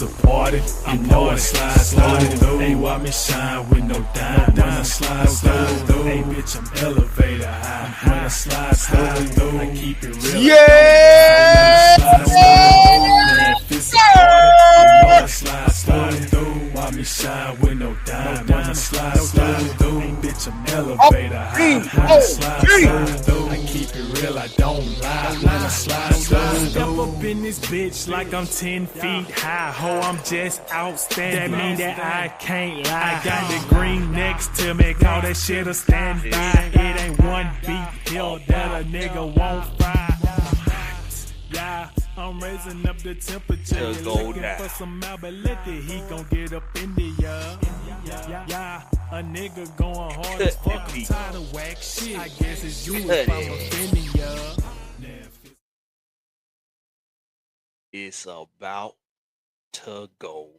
it's a party. You know I slide through. Hey, why me shine with no dime? When I slide through. Hey, bitch, I'm elevator high. When I slide through, I keep it real. Yeah! If it's a party, you know I slide through. Why me shine with no dime? When I slide through, hey, bitch, I'm elevator high. When I slide through, I keep it real, I don't lie. When I slide through, step up in this bitch like I'm 10 feet high. Ho, I'm just outstanding. That mean that I can't lie. I got the green next to me, call that shit a standby. It ain't one beat hill that a nigga won't fry. Yeah, I'm raising up the temperature. You're looking for some out, but let the heat gon' get up in the yeah. A nigga going hard as fuck. I'm tired of whack shit. I guess it's you if I'm offending ya. It's about to go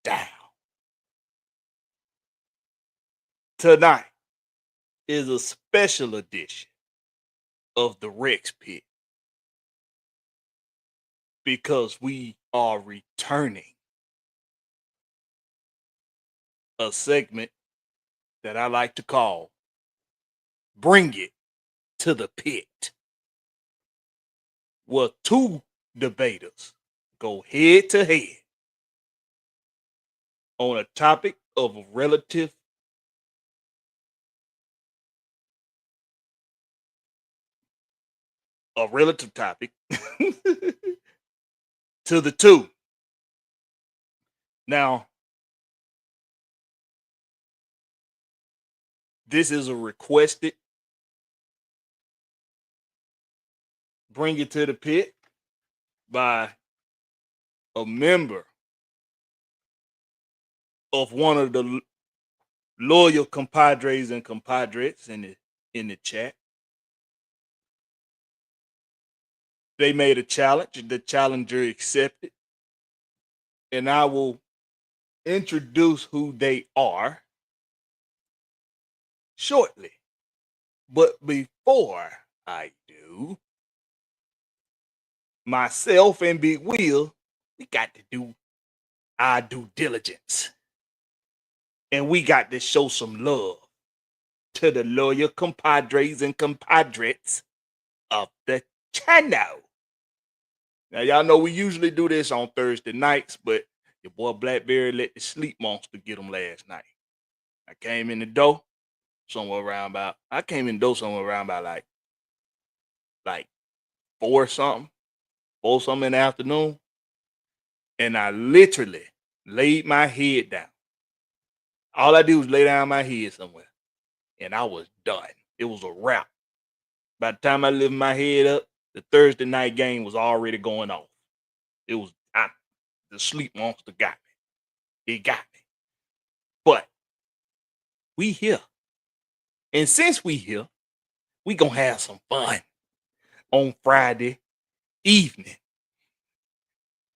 down. Tonight is a special edition of the Rex Pit because we are returning a segment that I like to call Bring It to the Pit, where two debaters go head to head on a topic of a relative topic to the two. Now, this is a requested Bring It to the Pit by a member of one of the loyal compadres and compadres in the chat. They made a challenge. The challenger accepted. And I will introduce who they are shortly. But before I do, myself and Big Wheel, we got to do our due diligence. And we got to show some love to the loyal compadres and compadres of the channel. Now, y'all know we usually do this on Thursday nights, but your boy Blakberry let the sleep monster get him last night. I came in the door somewhere around about like 4 something in the afternoon. And I literally laid my head down. All I did was lay down my head somewhere. And I was done. It was a wrap. By the time I lifted my head up, the Thursday night game was already going off. It was the sleep monster got me. It got me. But we here. And since we here, we gonna have some fun on Friday evening.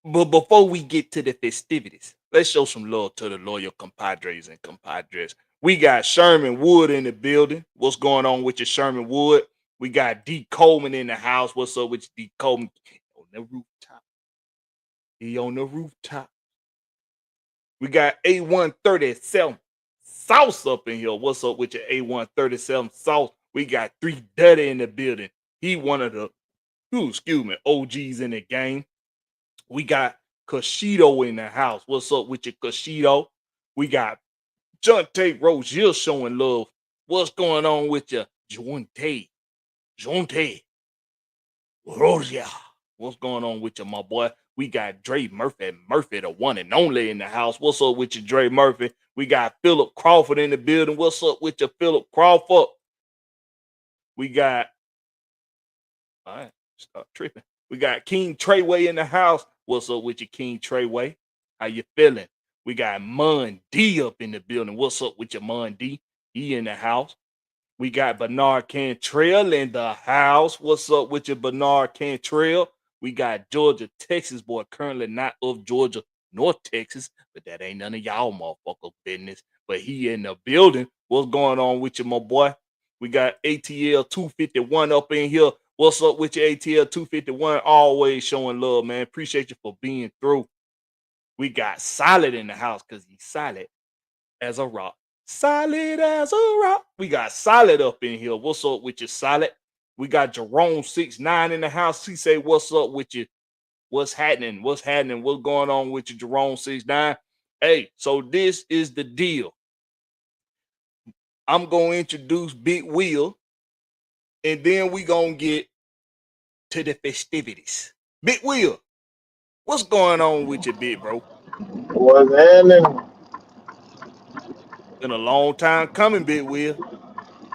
But before we get to the festivities, let's show some love to the loyal compadres and compadres. We got Sherman Wood in the building. What's going on with your Sherman Wood? We got D. Coleman in the house. What's up with D. Coleman? On the rooftop. He on the rooftop. We got A137 Sauce up in here. What's up with your A137 Sauce? We got 3 Duddy in the building. He one of the, OGs in the game. We got Kashido in the house. What's up with your Kashido? We got Jonte Rozier showing love. What's going on with your Jonte Rozier? What's going on with you, my boy? We got Dre Murphy, the one and only in the house. What's up with you, Dre Murphy? We got Philip Crawford in the building. What's up with you, Philip Crawford? We got, all right, stop tripping. We got King Treyway in the house. What's up with you, King Treyway? How you feeling? We got Mon D up in the building. What's up with your Mon D? He in the house. We got Bernard Cantrell in the house. What's up with your Bernard Cantrell? We got Georgia, Texas boy, currently not of Georgia, North Texas, but that ain't none of y'all motherfucker business. But he in the building. What's going on with you, my boy? We got ATL 251 up in here. What's up with your ATL 251? Always showing love, man. Appreciate you for being through. We got Solid in the house because he's solid as a rock. Solid as a rock. We got Solid up in here. What's up with you, Solid? We got Jerome 69 in the house. He say, what's up with you? What's happening? What's happening? What's going on with you, Jerome 69? Hey, so this is the deal. I'm going to introduce Big Will, and then we going to get to the festivities. Big Will, what's going on with you, big bro? What's happening? Been a long time coming, Big Will.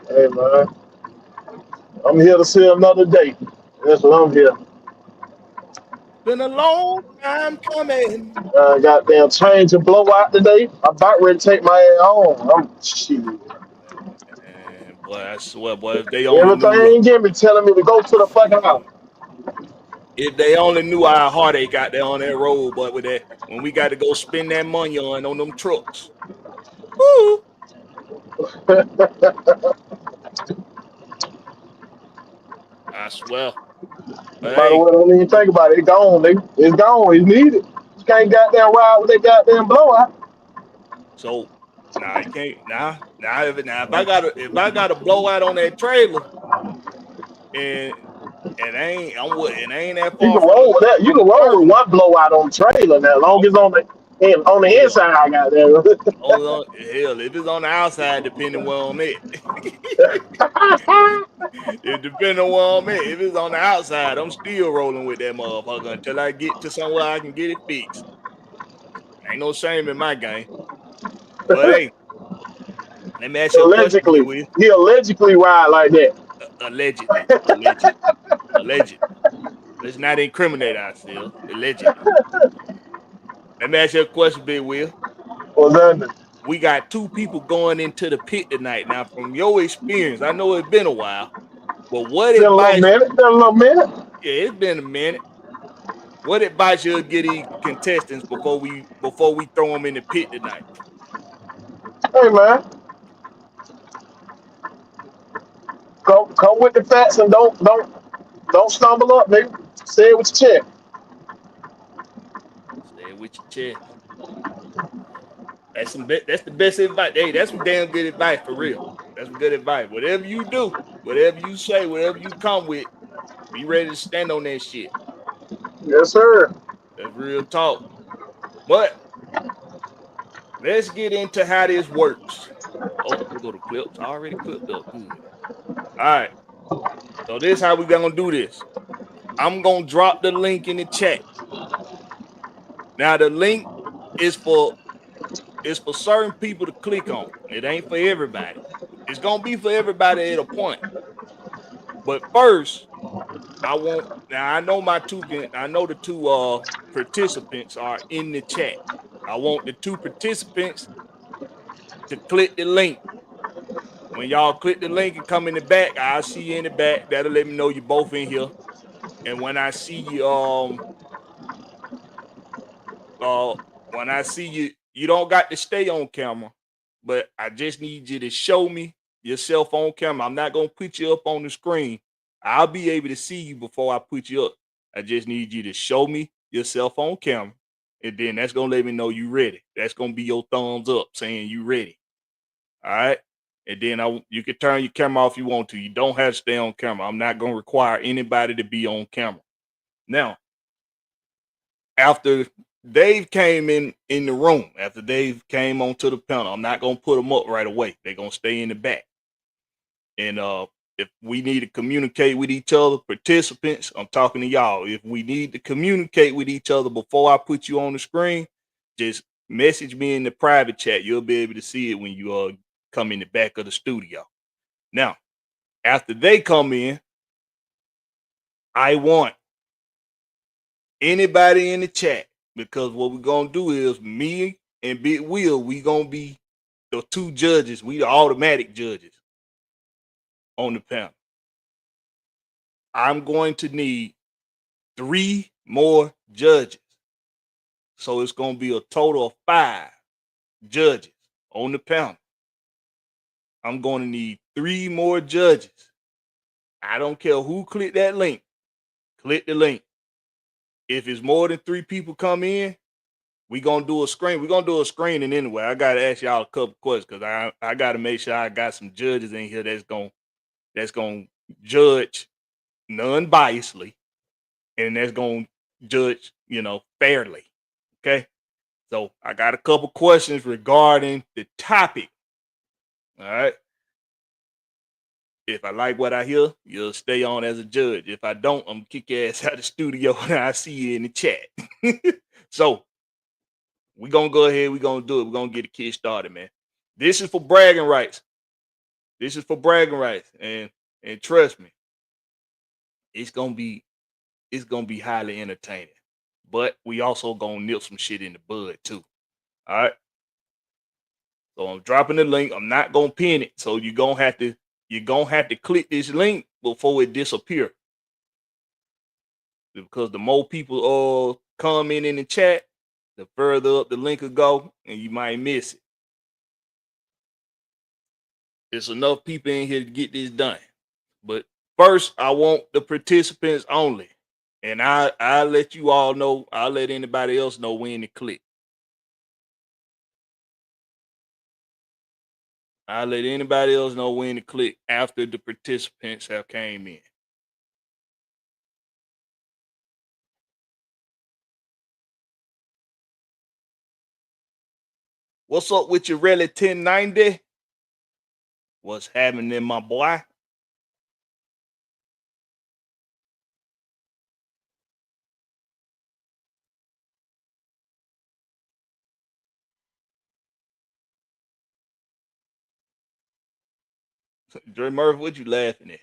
Hey man, I'm here to see another day. That's what I'm here. Been a long time coming. Goddamn change and blowout today. I'm about ready to take my ass home. I'm shit. And boy, I swear, boy, if they only knew, Everything give me telling me to go to the fucking house. if they only knew our heartache out there on that road, but with that, when we got to go spend that money on them trucks. Woo, I swear. But By the hey, way, don't even think about it. It's gone, nigga. It's gone. It's needed. You can't goddamn ride with that goddamn blowout. so now you can't if I got a blowout on that trailer and it ain't that You far can from roll with that. You from the can roll with terminal. one blowout on trailer now, as long as it's on the Oh, inside. I got there. hell, if it's on the outside, depending where I'm at. It depends on where I'm at. If it's on the outside, I'm still rolling with that motherfucker until I get to somewhere I can get it fixed. Ain't no shame in my game. But hey, let me ask you a question, Big Allegedly, Will. he allegedly ride like that. Allegedly, allegedly, allegedly. Let's not incriminate ourselves. Allegedly. Let me ask you a question, Big Will. Was under. We got two people going into the pit tonight. Now, from your experience, I know it's been a while, but what Been a little advice? minute. Been a little minute. Yeah, it's been a minute. What advice you'll give these contestants before we throw them in the pit tonight? Hey man, come with the facts and don't stumble up, nigga. Say it with your chest. Say it with your chest. That's the best advice. Hey, that's some damn good advice for real. That's some good advice. Whatever you do, whatever you say, whatever you come with, be ready to stand on that shit. Yes, sir. That's real talk. But let's get into how this works. Oh, here go the clips. I already clipped up. Good. All right. So this how we gonna do this. I'm gonna drop the link in the chat. Now the link is for certain people to click on. It ain't for everybody. It's gonna be for everybody at a point. But first, I want now I know I know the two participants are in the chat. I want the two participants to click the link. When y'all click the link and come in the back, I'll see you in the back. That'll let me know you both in here. And uh when I see you, you don't got to stay on camera, but I just need you to show me yourself on camera. I'm not gonna put you up on the screen. I'll be able to see you before I put you up. I just need you to show me yourself on camera, and then that's gonna let me know you ready. That's gonna be your thumbs up saying you ready. All right. And then you can turn your camera off if you want to. You don't have to stay on camera. I'm not gonna require anybody to be on camera. Now, after Dave came in the room, after Dave came onto the panel, I'm not gonna put them up right away. They're gonna stay in the back. And if we need to communicate with each other, participants, I'm talking to y'all. If we need to communicate with each other before I put you on the screen, just message me in the private chat. You'll be able to see it when you come in the back of the studio. Now, after they come in, I want anybody in the chat, because what we're gonna do is me and Big Will, we gonna be the two judges, we the automatic judges on the panel. I'm going to need 3 more judges. So it's gonna be a total of 5 judges on the panel. I'm gonna need 3 more judges. I don't care who click that link. Click the link. If it's more than 3 people come in, we gonna do a screen. We're gonna do a screening anyway. I gotta ask y'all a couple questions because I gotta make sure I got some judges in here that's gonna judge non-biasedly and that's gonna judge, fairly. Okay. So I got a couple questions regarding the topic. All right. If I like what I hear, you'll stay on as a judge. If I don't, I'm gonna kick your ass out of the studio and I see you in the chat. So we're gonna go ahead, we're gonna do it. We're gonna get the kid started, man. This is for bragging rights. This is for bragging rights. And trust me, it's gonna be highly entertaining. But we also gonna nip some shit in the bud too. All right. So I'm dropping the link. I'm not gonna pin it. So you're gonna have to click this link before it disappears. Because the more people comment in the chat, the further up the link will go, and you might miss it. There's enough people in here to get this done. But first, I want the participants only. And I'll let you all know. I'll let anybody else know when to click. I'll let anybody else know when to click after the participants have came in. What's up with your Rally 1090? What's happening, my boy? Dre Murphy, what you laughing at?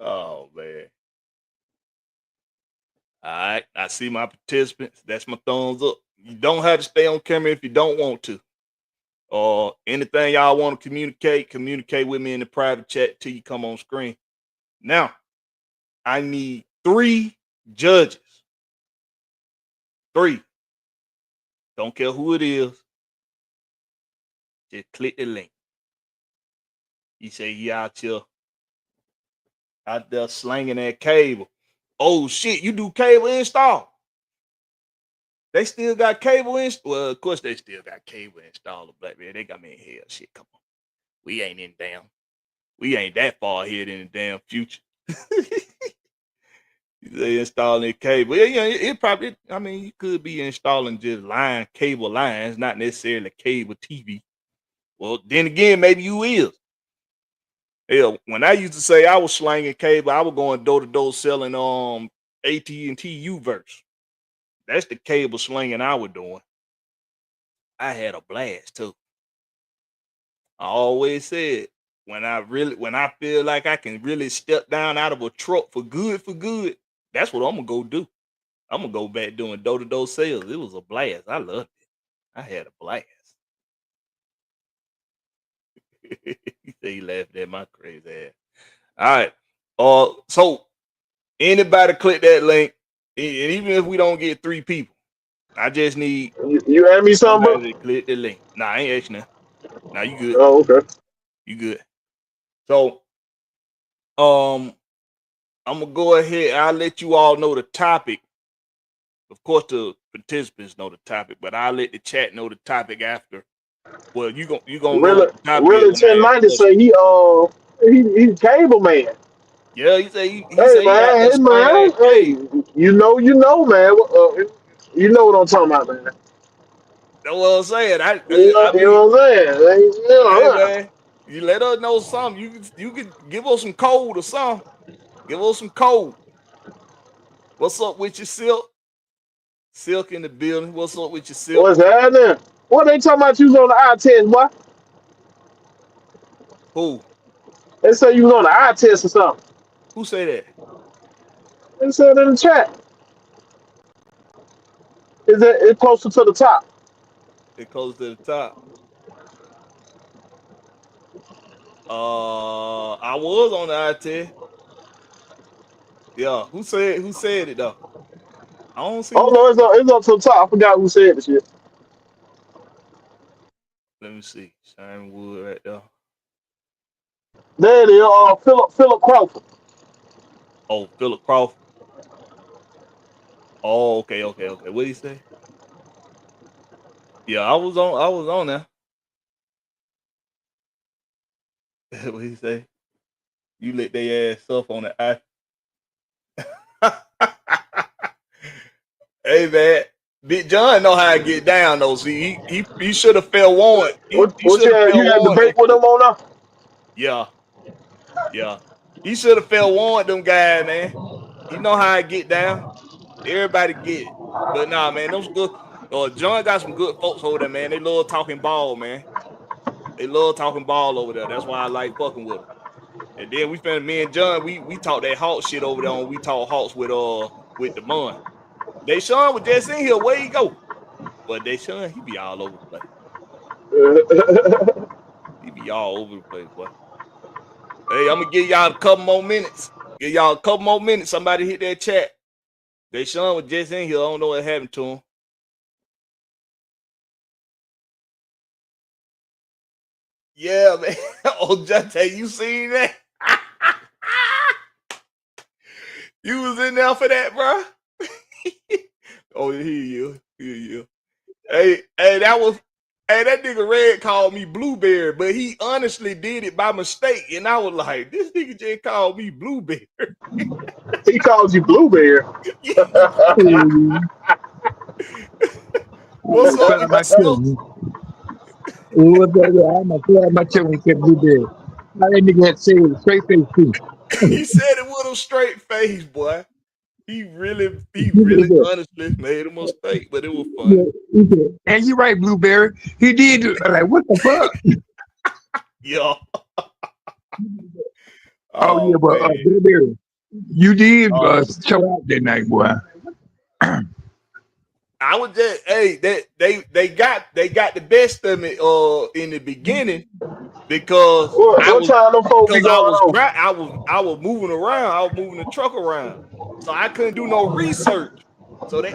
Oh, man. All right, I see my participants. That's my thumbs up. You don't have to stay on camera if you don't want to. Or anything y'all want to communicate with me in the private chat till you come on screen. Now, I need 3 judges. 3. Don't care who it is. Just click the link. You say he out there slanging that cable. Oh shit, you do cable install? They still got cable install. Well, of course they still got cable installed. Blakberry, they got me in hell. Shit, come on. We ain't that far ahead in the damn future. They installing cable. Yeah, it probably. I mean, you could be installing just cable lines, not necessarily cable TV. Well, then again, maybe you is. Hell, when I used to say I was slanging cable, I was going door to door selling AT&T Uverse. That's the cable slinging I was doing. I had a blast too. I always said when I feel like I can really step down out of a truck for good, that's what I'm gonna go do. I'm gonna go back doing door to door sales. It was a blast. I loved it. I had a blast. He laughed at my crazy ass. All right. So anybody click that link, and even if we don't get 3 people, I just need You add me something, somebody bro? to click the link. Nah, I ain't asking that. Nah, you good. Oh, okay. You good. So I'm gonna go ahead. I'll let you all know the topic. Of course, the participants know the topic, but I'll let the chat know the topic after. Well, you gonna know Really, what the topic is really, when I ask 1090 questions. say he's cable man. Yeah, he Hey say he out man, there hey slinging man, that hey, cable. you know, man. You know what I'm talking about, man. That's what I'm saying. I You mean, know what I'm saying? Hey, hey yeah, man, you let us know something. You could give us some code or something. Give us some code. What's up with your Silk? Silk in the building. What's up with your Silk? what's happening? What they talking about? You was on the eye test, boy? Who? They say you was on the eye test or something. Who say that? They said in the chat. Is it closer to the top? It goes to the top. I was on the eye test. Yeah. Who said it though? I don't see Oh who. no, it's up to the top. I forgot who said the shit. Let me see. Shining Wood right there. There it is. Philip Crawford. Oh, Philip Crawford. Oh, okay. What did he say? Yeah, I was on there. What did he say? You let their ass up on the eye. Hey man, Big John know how to get down though. See, he should have felt warned. He What should have felt you had warned. debate with him on that? Yeah. He should have felt warned them guys, man. He know how to get down. Everybody get it. But nah, man, those good. John got some good folks over there, man. They love talking ball, man. They love talking ball over there. That's why I like fucking with them. And then me and John, we talk that Hawk shit over there. And we talk Hawks with the Mon. Deshaun was just in here. Where he go? But Deshaun, he be all over the place. He be all over the place, boy. Hey, I'm gonna give y'all a couple more minutes. Somebody hit that chat. Deshaun was just in here. I don't know what happened to him. Yeah, man. Oh, Jante, you seen that? You was in there for that, bro. Oh, here you. Hey, that nigga Red called me Blueberry, but he honestly did it by mistake, and I was like, this nigga just called me Blueberry. He called you Blueberry. What's up with yourself? I'm my children when he said Blueberry. How that nigga had to say it with a straight face too. He said it with a straight face, boy. He really honestly made a mistake, but it was funny. Yeah, and you're right, Blueberry. He did. Like, what the fuck? Yeah. Oh yeah, but Blueberry, you did show out that night, boy. I was just they got the best of me in the beginning because I was moving around. I was moving the truck around, so I couldn't do no research. So they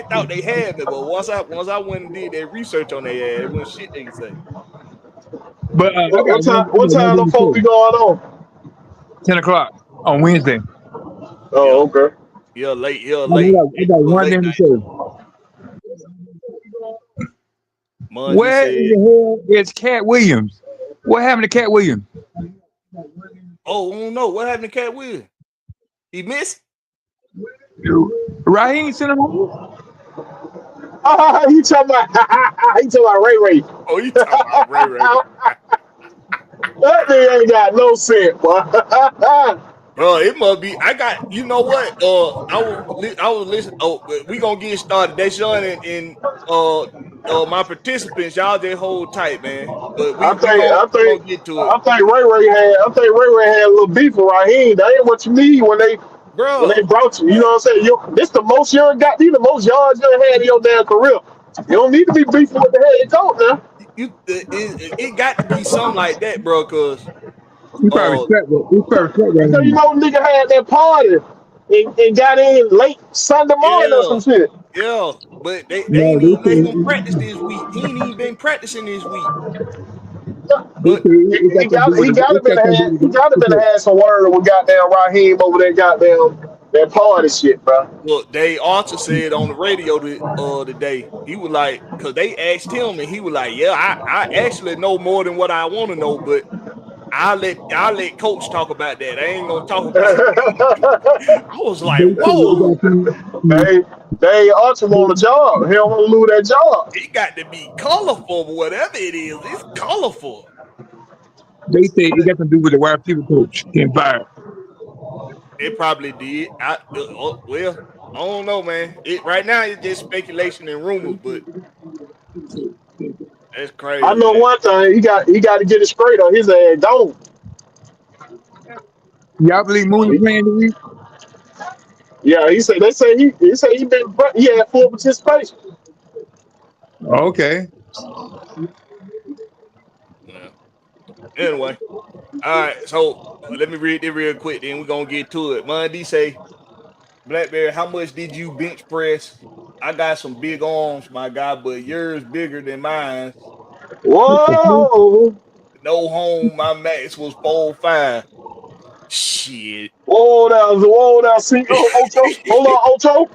thought they had me, but once I went and did that research on their ass, it wasn't shit they could say. But what time them folk be going on? 10:00 on Wednesday. Oh, okay. Yeah, late. I got one thing to say. Where in the hell is Cat Williams? What happened to Cat Williams? Oh, I don't know. What happened to Cat Williams? He missed? Raheem sent him home. You talking about Ray Ray. Oh, you talking about Ray Ray. That nigga ain't got no sense, boy. Bro, it must be. I got. You know what? I was listening. Oh, we gonna get started. Deshaun and my participants, y'all just hold tight, man. But we gonna get to it. I think Ray Ray had a little beef with Raheem. That ain't what you need when they brought you. You know what I'm saying? This the most you got. These the most yards you ever had in your damn career. You don't need to be beefing with the head coach now. It got to be something like that, bro. Cause you probably so you know, nigga had that party and got in late Sunday morning or some shit. Yeah, but they ain't even let him practice this week. He ain't even been practicing this week. But he gotta been had some word with goddamn Raheem over that goddamn that party shit, bro. Look, Dave Archer said on the radio today, he was like, because they asked him, and he was like, yeah, I actually know more than what I want to know, but I'll let Coach talk about that. I ain't gonna talk about it. I was like, whoa. They Archer want a job. He don't want to lose that job. It got to be colorful, whatever it is. It's colorful. They say it got to do with the wide receiver coach getting fired. It probably did. Well, I don't know, man. Right now it's just speculation and rumors, but that's crazy. I know one thing. He got to get it straight on his ass. Don't. Y'all believe Moon is playing this week? Yeah, he said. They say he had full participation. Okay. Yeah. Anyway, all right. So let me read this real quick. Then we're gonna get to it. Monday say, Blakberry, how much did you bench press? I got some big arms, my guy, but yours bigger than mine. Whoa! No home. My max was 4.5. Shit. Whoa, now, see, Ocho, hold on, Ocho.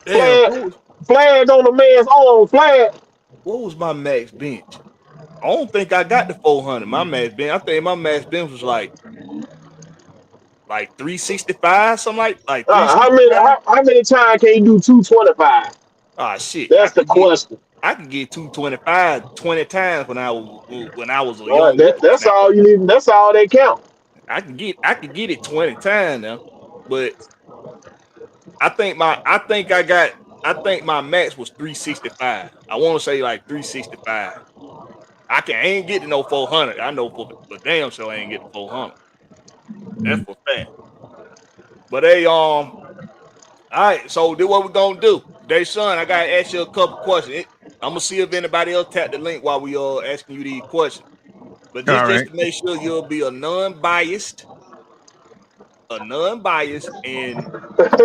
Damn. Flag on the man's arm, flag. What was my max bench? I don't think I got the 400. My max bench. I think my max bench was like 365, something like How 365. many times can you do 225? Ah, shit. That's the question. I could get 225 20 times when I was a young That's whippersnapper. all you need. That's all they count. I could get it 20 times now, but I think my max was 365. I want to say like 365. I ain't getting no 400. I know for damn sure I ain't getting 400. That's for fact. But all right. So this what we're gonna do. Day son, I gotta ask you a couple questions. I'm gonna see if anybody else tap the link while we are asking you these questions. But All just right. to make sure you'll be a non-biased and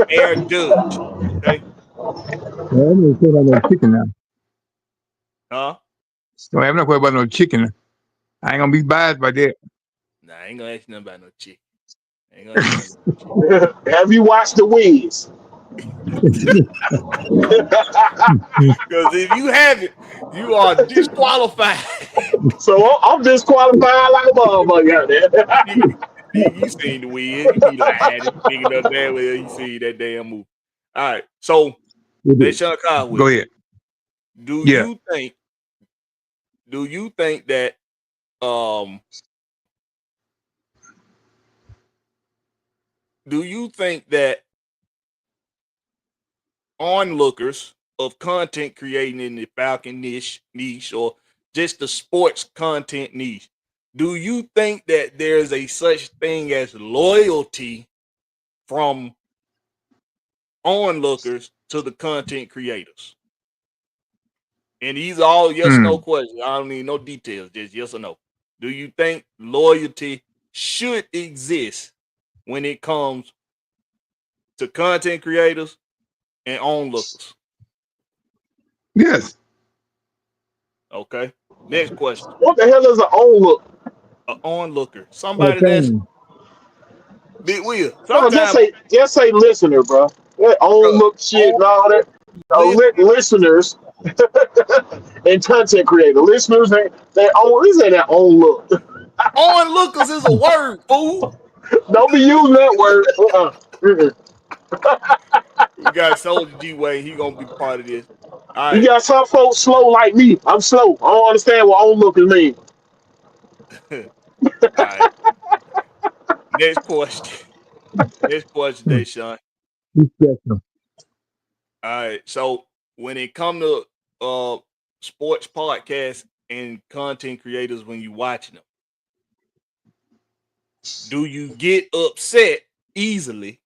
fair judge. Okay. Well, I'm gonna say about no chicken now. Huh? Don't have no question about no chicken. I ain't gonna be biased by that. Nah, I ain't gonna ask you nothing about no chicken. I ain't gonna ask you nothing about no chicken. Have you watched the Wiz? Because if you haven't, you are disqualified. So I'm disqualified like a motherfucker out there. You seen the Wiz. You be lying and thinking of damn well you see that damn movie. All right. So Deshaun Coswell. Go ahead. Do you think that do you think that onlookers of content creating in the Falcon niche or just the sports content niche, do you think that there's a such thing as loyalty from onlookers to the content creators? And these are all yes or no questions. I don't need no details, just yes or no. Do you think loyalty should exist when it comes to content creators and onlookers? Yes. Okay. Next question. What the hell is an onlook? An onlooker. Somebody that's Big Will. No, Sometimes just say listener, bro. That onlook shit and all that. Listeners and content creator. Listeners and they own. This ain't that onlook. onlookers is a word, fool. Don't be using that word. We got Soldier G Way. He gonna be part of this. All You right. got some folks slow like me. I'm slow. I don't understand what onlookers mean. All right. Next question. Next question, Deshaun. All right. So when it come to sports podcasts and content creators, when you watching them, do you get upset easily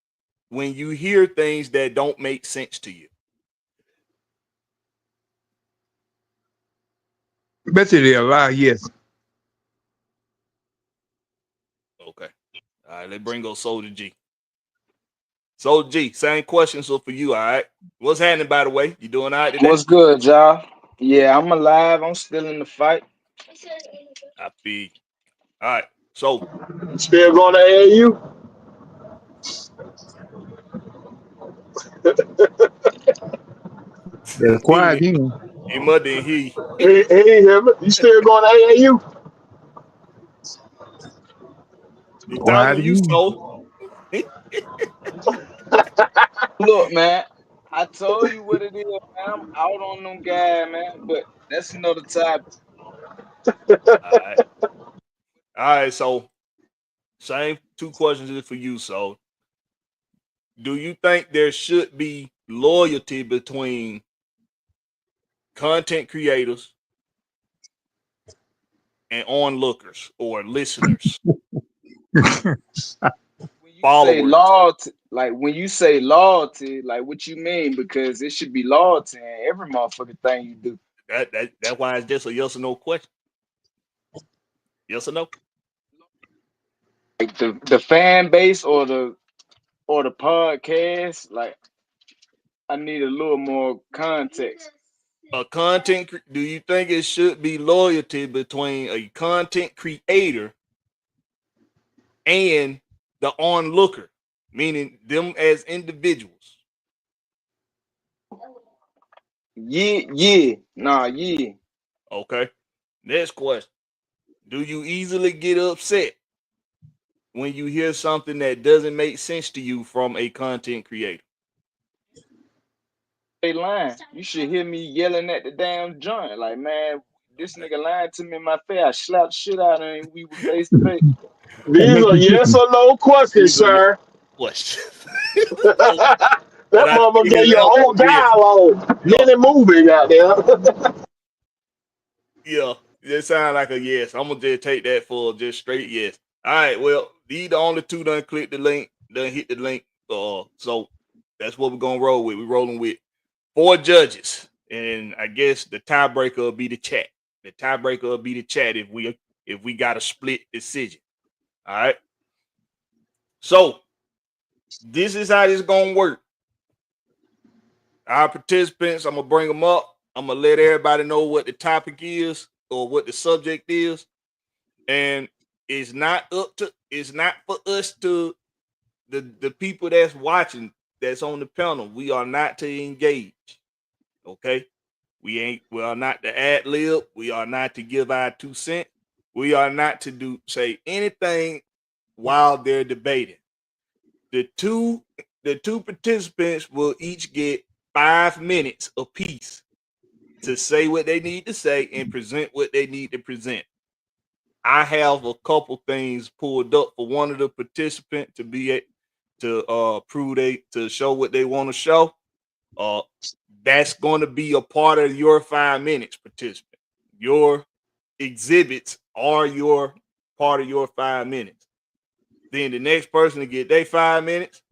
when you hear things that don't make sense to you? Bet you they're a lie, yes. Okay. All right. Let's bring up Soldier G. Soldier G, same question. So for you, all right. What's happening, by the way? You doing all right today? What's good, y'all? Yeah, I'm alive. I'm still in the fight. I feel. All right. So Still going to AAU? They're quiet, you know. he mother and he. Hey, you still going to AAU? He talking Quiet to you, again. so. Look, man, I told you what it is, man. I'm out on them guys, man. But that's another topic. All right. All right. So same two questions for you. So do you think there should be loyalty between content creators and onlookers or listeners? When you say Followers. loyalty, like what you mean? Because it should be loyalty in every motherfucking thing you do. That's why it's just a yes or no question. Yes or no? Like the fan base or the podcast, like I need a little more context. Do you think it should be loyalty between a content creator and the onlooker, meaning them as individuals? Yeah. Okay. Next question. Do you easily get upset when you hear something that doesn't make sense to you from a content creator? They lying. You should hear me yelling at the damn joint. Like, man, this nigga lying to me in my face. I slapped shit out of him and we were face to face. These are yes or no questions, These are your sir. questions. So, That and I mama think gave his you a answer whole is yes. dialogue. Yeah, Then it moving out there. yeah. It sounds like a yes. I'm gonna just take that for just straight yes. All right. Well, these the only two done click the link, done hit the link. So that's what we're gonna roll with. We're rolling with 4 judges, and I guess the tiebreaker will be the chat. The tiebreaker will be the chat if we got a split decision. All right. So this is how this gonna work. Our participants, I'm gonna bring them up. I'm gonna let everybody know what the topic is or what the subject is, and it's not for us to the people that's watching, that's on the panel. We are not to engage. Okay, we are not to ad lib. We are not to give our 2 cents. We are not to say anything while they're debating. The two participants will each get 5 minutes apiece to say what they need to say and present what they need to present. I have a couple things pulled up for one of the participants to be to show what they want to show. That's going to be a part of your 5 minutes, participant. Your exhibits are your part of your 5 minutes. Then the next person to get their 5 minutes,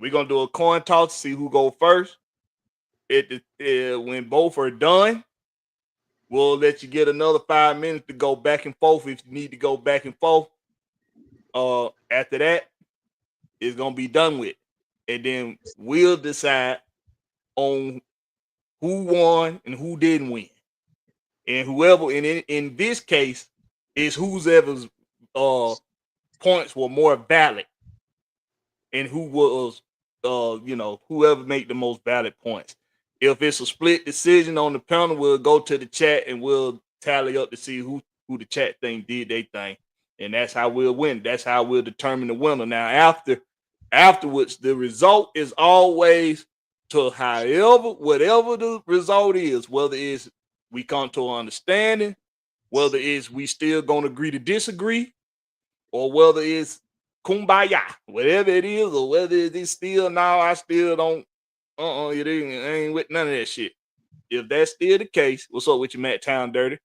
we're gonna do a coin toss to see who go first. When both are done, we'll let you get another 5 minutes to go back and forth if you need to go back and forth. After that, it's gonna be done with, and then we'll decide on who won and who didn't win, and whoever. And in this case, is whoever's points were more valid, and who was whoever make the most valid points. If it's a split decision on the panel, we'll go to the chat and we'll tally up to see who the chat thing did they thing, and that's how we'll win. That's how we'll determine the winner. Now afterwards, the result is always to whatever the result is, whether it's we come to an understanding, whether it's we still gonna agree to disagree, or whether it's kumbaya, whatever it is, or whether it is still now I still don't it ain't with none of that shit. If that's still the case, what's up with you, Matt Town Dirty?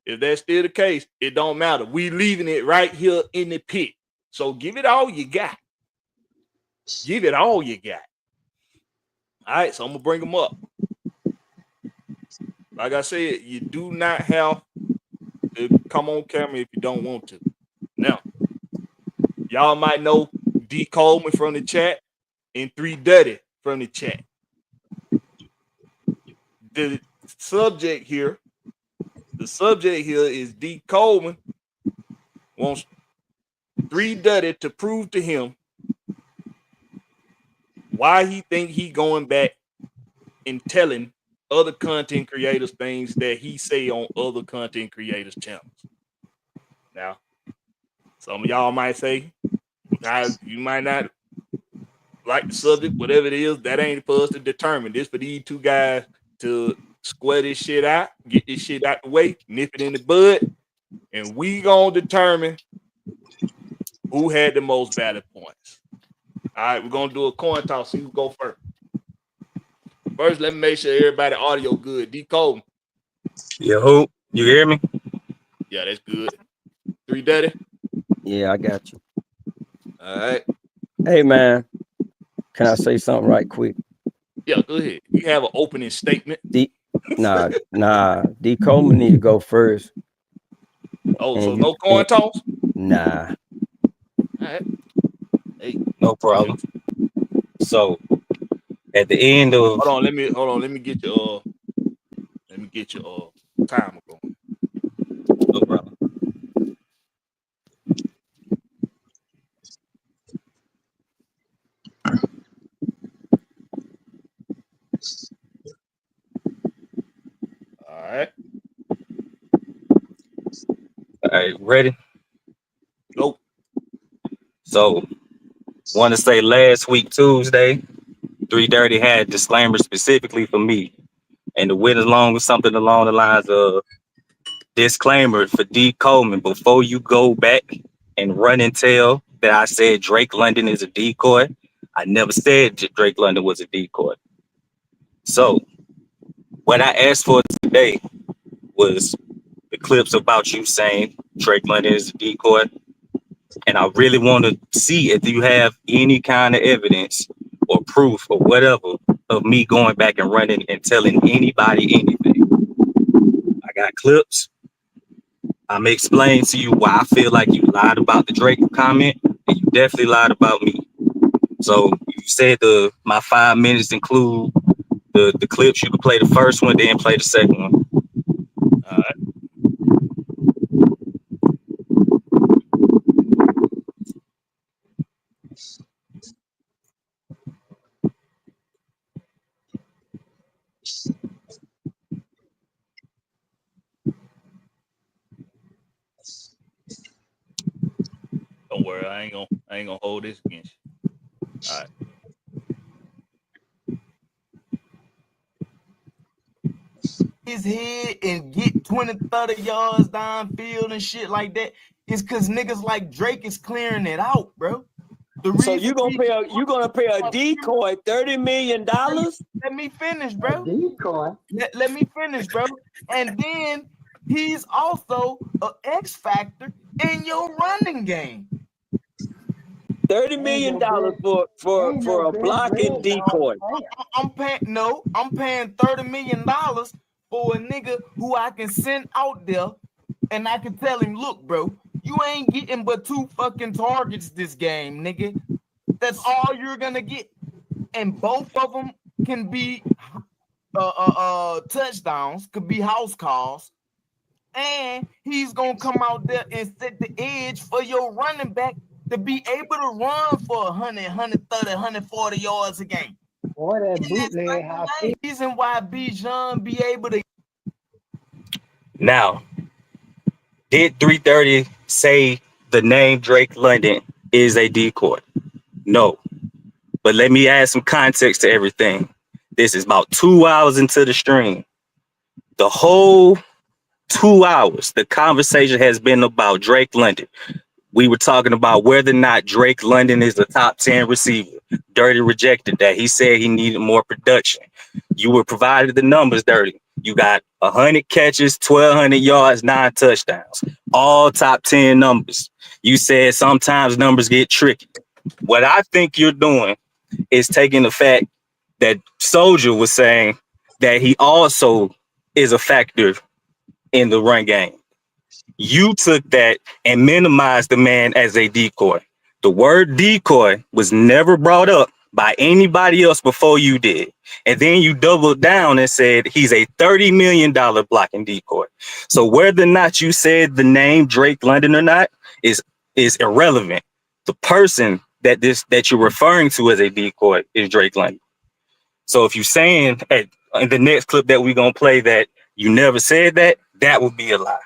If that's still the case, it don't matter. We leaving it right here in the pit. So give it all you got. Give it all you got. All right, so I'm gonna bring them up. Like I said, you do not have to come on camera if you don't want to. Now, y'all might know D. Coleman from the chat and 3 Duddy from the chat. The subject here is D. Coleman wants 3 Duddy to prove to him why he think he going back and telling other content creators things that he say on other content creators' channels. Now, some of y'all might say, you might not like the subject, whatever it is, that ain't for us to determine. This for these 2 guys to square this shit out, get this shit out the way, nip it in the bud, and we gonna determine who had the most valid points. All right, we're gonna do a coin toss. See who go first. First, let me make sure everybody audio good. D. Cole. Yo, you hear me? Yeah, that's good. 3 Daddy. Yeah, I got you. All right. Hey, man, can I say something right quick? Yeah, go ahead. You have an opening statement. Nah. D. Coleman need to go first. Oh, so no coin toss? Nah. All right. Hey, no problem. So at the end of hold on, let me get your me get your timer going. No problem. All right. All right, ready? Go. So, want to say last week Tuesday, 3:30 had disclaimer specifically for me, and the went along with something along the lines of disclaimer for D. Coleman before you go back and run and tell that I said Drake London is a decoy. I never said that Drake London was a decoy. So, what I asked for today was the clips about you saying Drake London is a decoy. And I really want to see if you have any kind of evidence or proof or whatever of me going back and running and telling anybody anything. I got clips. I'm explaining to you why I feel like you lied about the Drake comment, and you definitely lied about me. So you said my 5 minutes include the clips. You could play the first one, then play the second one. All right. Don't worry, I ain't gonna hold this against you. All right. His head and get 20, 30 yards downfield and shit like that is because niggas like Drake is clearing it out, bro. So you gonna pay a decoy $30 million? Let me finish, bro. Decoy. Let me finish, bro. And then he's also an X factor in your running game. $30 million for a blocking decoy. I'm paying $30 million for a nigga who I can send out there and I can tell him, look, bro, you ain't getting but 2 fucking targets this game, nigga. That's all you're gonna get. And both of them can be touchdowns, could be house calls. And he's gonna come out there and set the edge for your running back to be able to run for 100, 130, 140 yards a game. Boy, that bootleg house. Reason why Bijan be able to. Now, did 3:30 say the name Drake London is a decoy? No. But let me add some context to everything. This is about 2 hours into the stream. The whole 2 hours, the conversation has been about Drake London. We were talking about whether or not Drake London is a top 10 receiver. Dirty rejected that. He said he needed more production. You were provided the numbers, Dirty. You got 100 catches, 1,200 yards, 9 touchdowns. All top 10 numbers. You said sometimes numbers get tricky. What I think you're doing is taking the fact that Soldier was saying that he also is a factor in the run game. You took that and minimized the man as a decoy. The word decoy was never brought up by anybody else before you did. And then you doubled down and said he's a $30 million blocking decoy. So whether or not you said the name Drake London or not is irrelevant. The person that you're referring to as a decoy is Drake London. So if you're saying in the next clip that we're going to play that you never said that, that would be a lie.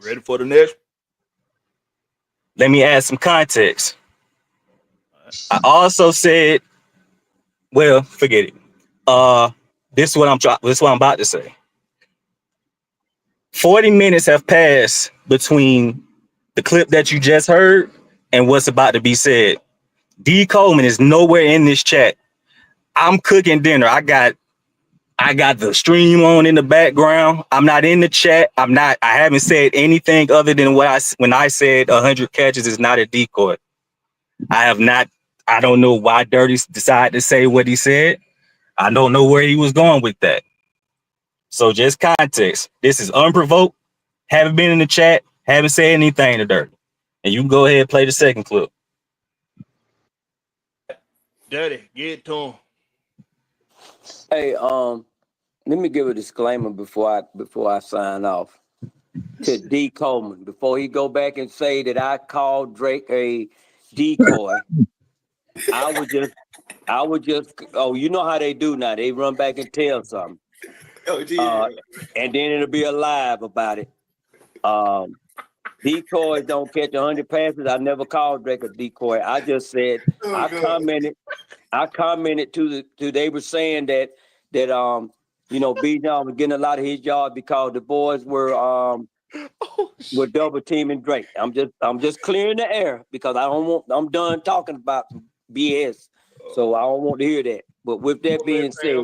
Ready for the next? Let me add some context. I also said, well, forget it. This is what I'm about to say. 40 minutes have passed between the clip that you just heard and what's about to be said. D. Coleman is nowhere in this chat. I'm cooking dinner. I got the stream on in the background. I'm not in the chat. I haven't said anything other than when I said 100 catches is not a decoy. I have not. I don't know why Dirty decided to say what he said. I don't know where he was going with that. So just context. This is unprovoked. Haven't been in the chat. Haven't said anything to Dirty. And you can go ahead and play the second clip. Dirty, get to him. Hey, let me give a disclaimer before I sign off to D Coleman before he go back and say that I called Drake a decoy. I would just oh, you know how they do now. They run back and tell something. Oh, yeah. And then it'll be alive about it. Decoys don't catch 100 passes. I never called Drake a decoy. I just said I commented to they were saying that B. John was getting a lot of his yards because the boys were double teaming Drake. I'm just clearing the air because I'm done talking about BS. So I don't want to hear that. But with that being said,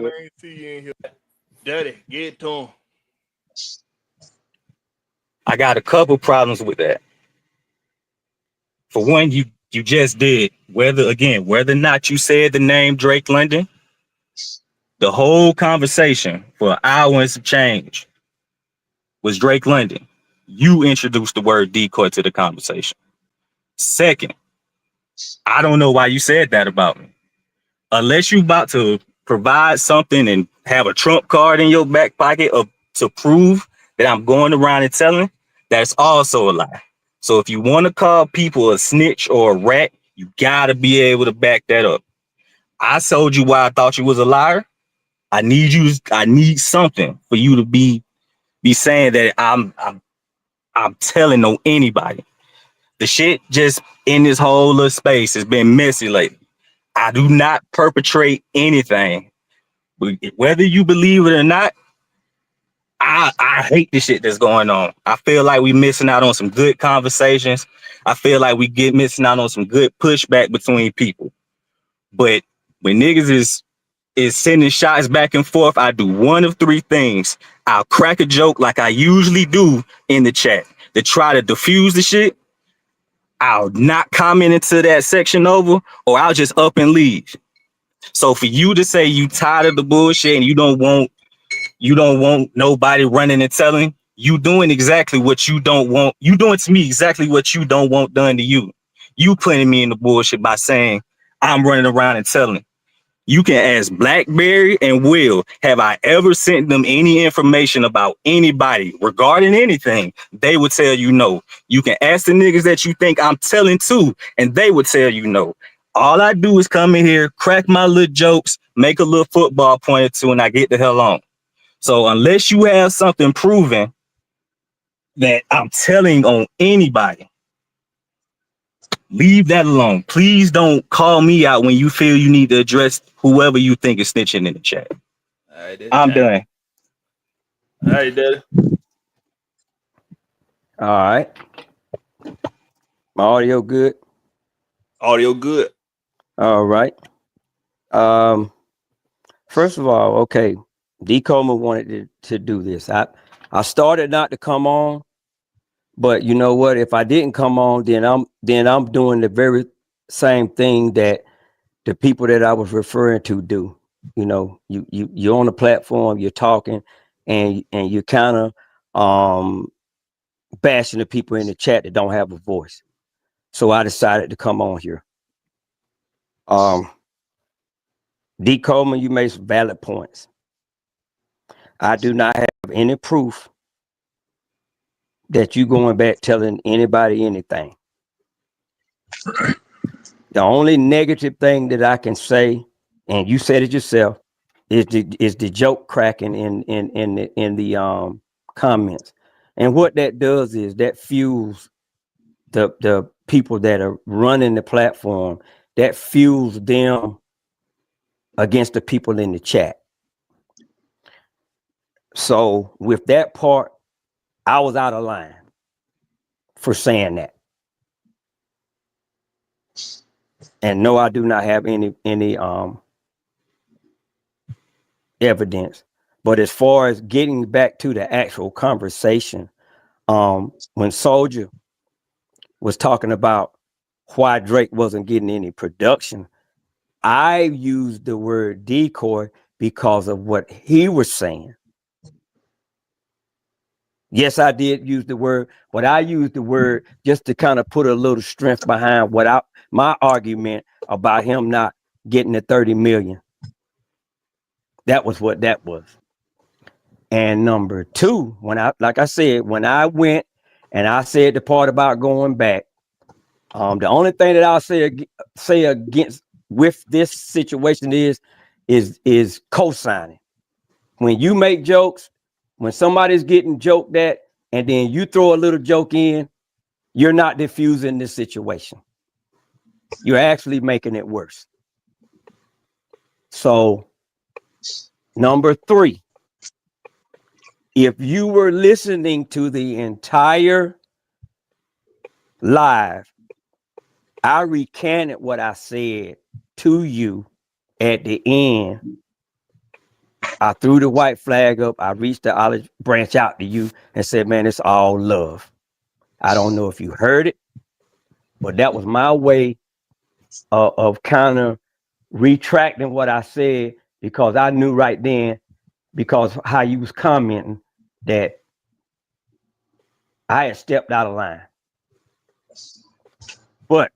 Daddy, get to him. I got a couple problems with that. For one, you just did, whether or not you said the name Drake London, the whole conversation for an hour and some change was Drake London. You introduced the word decoy to the conversation. Second, I don't know why you said that about me. Unless you about to provide something and have a trump card in your back pocket to prove that I'm going around and telling, that's also a lie. So if you want to call people a snitch or a rat, you gotta be able to back that up. I told you why I thought you was a liar. I need something for you to be saying that I'm telling on anybody. The shit just in this whole little space has been messy lately. I do not perpetrate anything. Whether you believe it or not, I hate the shit that's going on. I feel like we missing out on some good conversations. I feel like we missing out on some good pushback between people. But when niggas is sending shots back and forth, I do one of three things. I'll crack a joke like I usually do in the chat to try to diffuse the shit. I'll not comment into that section over, or I'll just up and leave. So for you to say you tired of the bullshit and you don't want nobody running and telling, you doing exactly what you don't want. You doing to me exactly what you don't want done to you. You putting me in the bullshit by saying I'm running around and telling. You can ask Blakberry and Will, have I ever sent them any information about anybody regarding anything? They would tell you no. You can ask the niggas that you think I'm telling to, and they would tell you no. All I do is come in here, crack my little jokes, make a little football point or two, and I get the hell on. So unless you have something proven that I'm telling on anybody, leave that alone. Please don't call me out when you feel you need to address whoever you think is snitching in the chat. All right, I'm done. All right, Daddy. all right. My audio good? Audio good. All right. First of all, okay, D Coleman wanted to do this. I started not to come on, but you know what? If I didn't come on, then I'm doing the very same thing that the people that I was referring to do. You know, you're on the platform, you're talking, and you're kind of bashing the people in the chat that don't have a voice. So I decided to come on here. D Coleman, you made some valid points. I do not have any proof that you going back telling anybody anything. The only negative thing that I can say, and you said it yourself, is the joke cracking in the comments. And what that does is that fuels the people that are running the platform, that fuels them against the people in the chat. So with that part, I was out of line for saying that. And no, I do not have any evidence. But as far as getting back to the actual conversation, when Soldier was talking about why Drake wasn't getting any production, I used the word decoy because of what he was saying. Yes, I did use the word, but I used the word just to kind of put a little strength behind my argument about him not getting the 30 million. That was what that was. And number two, when I went and I said the part about going back, the only thing that I'll say against with this situation is co-signing. When you make jokes, when somebody's getting joked at, and then you throw a little joke in, you're not diffusing this situation. You're actually making it worse. So, number three, if you were listening to the entire live, I recanted what I said to you at the end. I threw the white flag up. I reached the olive branch out to you and said, man, it's all love. I don't know if you heard it, but that was my way of kind of retracting what I said, because I knew right then, because how you was commenting, that I had stepped out of line. But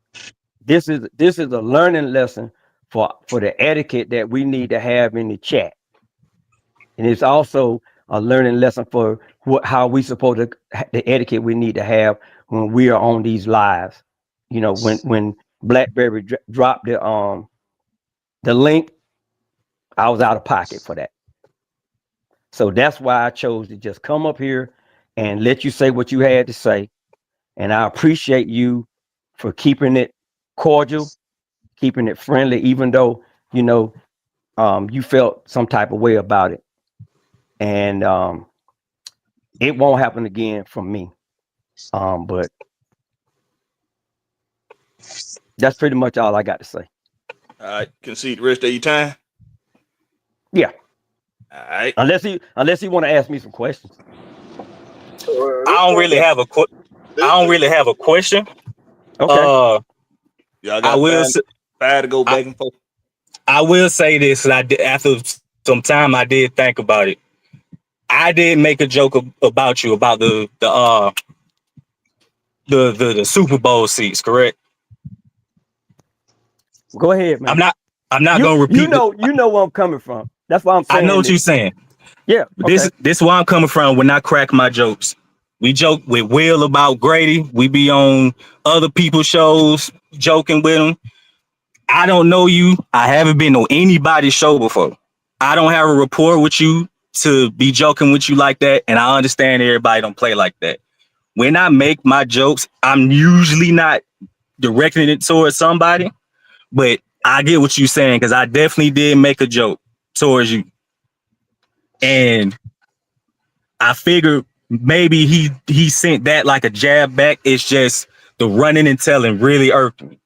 this is a learning lesson for the etiquette that we need to have in the chat. And it's also a learning lesson for how we supposed to, the etiquette we need to have when we are on these lives. You know, when Blakberry dropped the link, I was out of pocket for that. So that's why I chose to just come up here and let you say what you had to say. And I appreciate you for keeping it cordial, keeping it friendly, even though, you know, you felt some type of way about it. And it won't happen again from me. But that's pretty much all I got to say. All right, concede the rest of your time. Yeah. All right. Unless he want to ask me some questions. I don't really have a question. Okay. Y'all got five to go back and forth. I will say this, after some time I did think about it. I did make a joke about you about the Super Bowl seats, correct? Go ahead, man. I'm not gonna repeat. You know where I'm coming from. That's why I'm saying. I know what you're saying. Yeah. Okay. This where I'm coming from when I crack my jokes. We joke with Will about Grady. We be on other people's shows joking with him. I don't know you. I haven't been on anybody's show before. I don't have a rapport with you to be joking with you like that. And I understand everybody don't play like that. When I make my jokes, I'm usually not directing it towards somebody, but I get what you're saying, because I definitely did make a joke towards you. And I figured maybe he sent that like a jab back. It's just the running and telling really irked me.